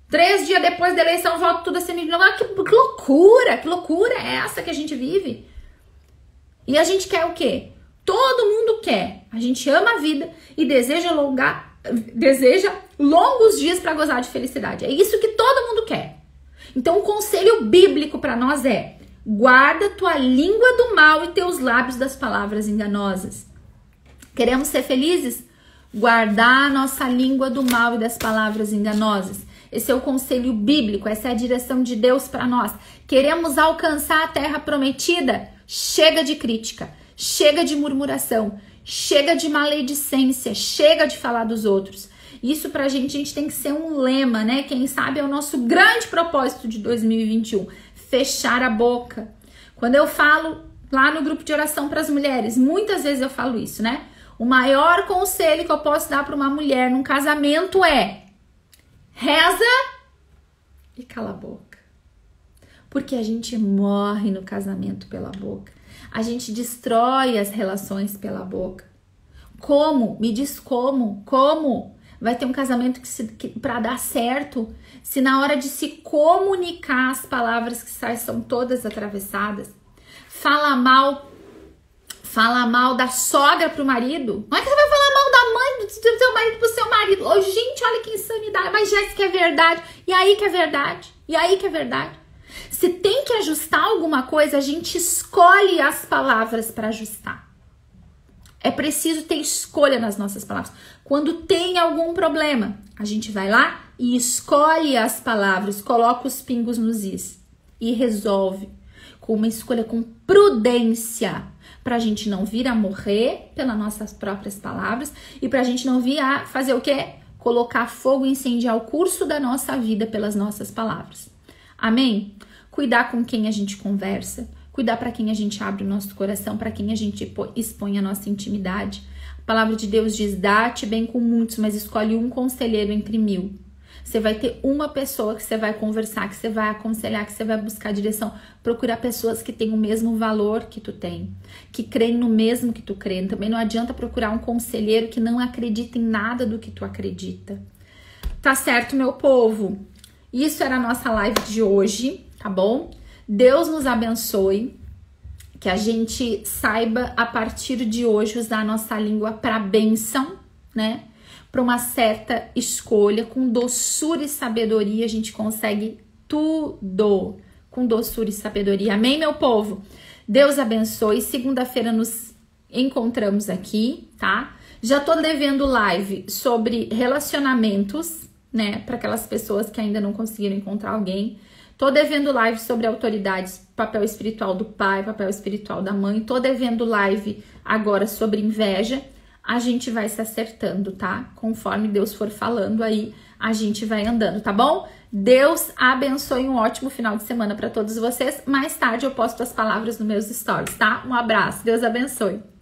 3 dias depois da eleição, volta tudo a ser inimigo. Que loucura é essa que a gente vive? E a gente quer o quê? Todo mundo quer. A gente ama a vida e deseja longos dias para gozar de felicidade. É isso que todo mundo quer. Então, o conselho bíblico para nós é: guarda tua língua do mal e teus lábios das palavras enganosas. Queremos ser felizes? Guardar a nossa língua do mal e das palavras enganosas. Esse é o conselho bíblico, essa é a direção de Deus para nós. Queremos alcançar a terra prometida? Chega de crítica. Chega de murmuração, chega de maledicência, chega de falar dos outros. Isso pra gente tem que ser um lema, né? Quem sabe é o nosso grande propósito de 2021, fechar a boca. Quando eu falo lá no grupo de oração para as mulheres, muitas vezes eu falo isso, né? O maior conselho que eu posso dar para uma mulher num casamento é: reza e cala a boca. Porque a gente morre no casamento pela boca. A gente destrói as relações pela boca. Como? Me diz como? Como? Vai ter um casamento que para dar certo, se na hora de se comunicar as palavras que saem são todas atravessadas? Fala mal da sogra pro marido? Não é que você vai falar mal da mãe do seu marido pro seu marido. Oh, gente, olha que insanidade. Mas Jéssica, é verdade. E aí que é verdade? E aí que é verdade? Se tem que ajustar alguma coisa, a gente escolhe as palavras para ajustar. É preciso ter escolha nas nossas palavras. Quando tem algum problema, a gente vai lá e escolhe as palavras, coloca os pingos nos is e resolve com uma escolha com prudência, para a gente não vir a morrer pelas nossas próprias palavras e para a gente não vir a fazer o quê? Colocar fogo e incendiar o curso da nossa vida pelas nossas palavras. Amém? Cuidar com quem a gente conversa, cuidar para quem a gente abre o nosso coração, para quem a gente expõe a nossa intimidade. A palavra de Deus diz: dá-te bem com muitos, mas escolhe um conselheiro entre 1000. Você vai ter uma pessoa que você vai conversar, que você vai aconselhar, que você vai buscar direção. Procurar pessoas que têm o mesmo valor que tu tem, que creem no mesmo que tu crê. Também não adianta procurar um conselheiro que não acredita em nada do que tu acredita. Tá certo, meu povo? Isso era a nossa live de hoje, tá bom? Deus nos abençoe, que a gente saiba a partir de hoje usar a nossa língua para bênção, né? Para uma certa escolha, com doçura e sabedoria, a gente consegue tudo com doçura e sabedoria. Amém, meu povo? Deus abençoe. Segunda-feira nos encontramos aqui, tá? Já tô devendo live sobre relacionamentos, né? Para aquelas pessoas que ainda não conseguiram encontrar alguém. Tô devendo live sobre autoridades, papel espiritual do pai, papel espiritual da mãe. Tô devendo live agora sobre inveja. A gente vai se acertando, tá? Conforme Deus for falando aí, a gente vai andando, tá bom? Deus abençoe, um ótimo final de semana para todos vocês. Mais tarde eu posto as palavras nos meus stories, tá? Um abraço, Deus abençoe.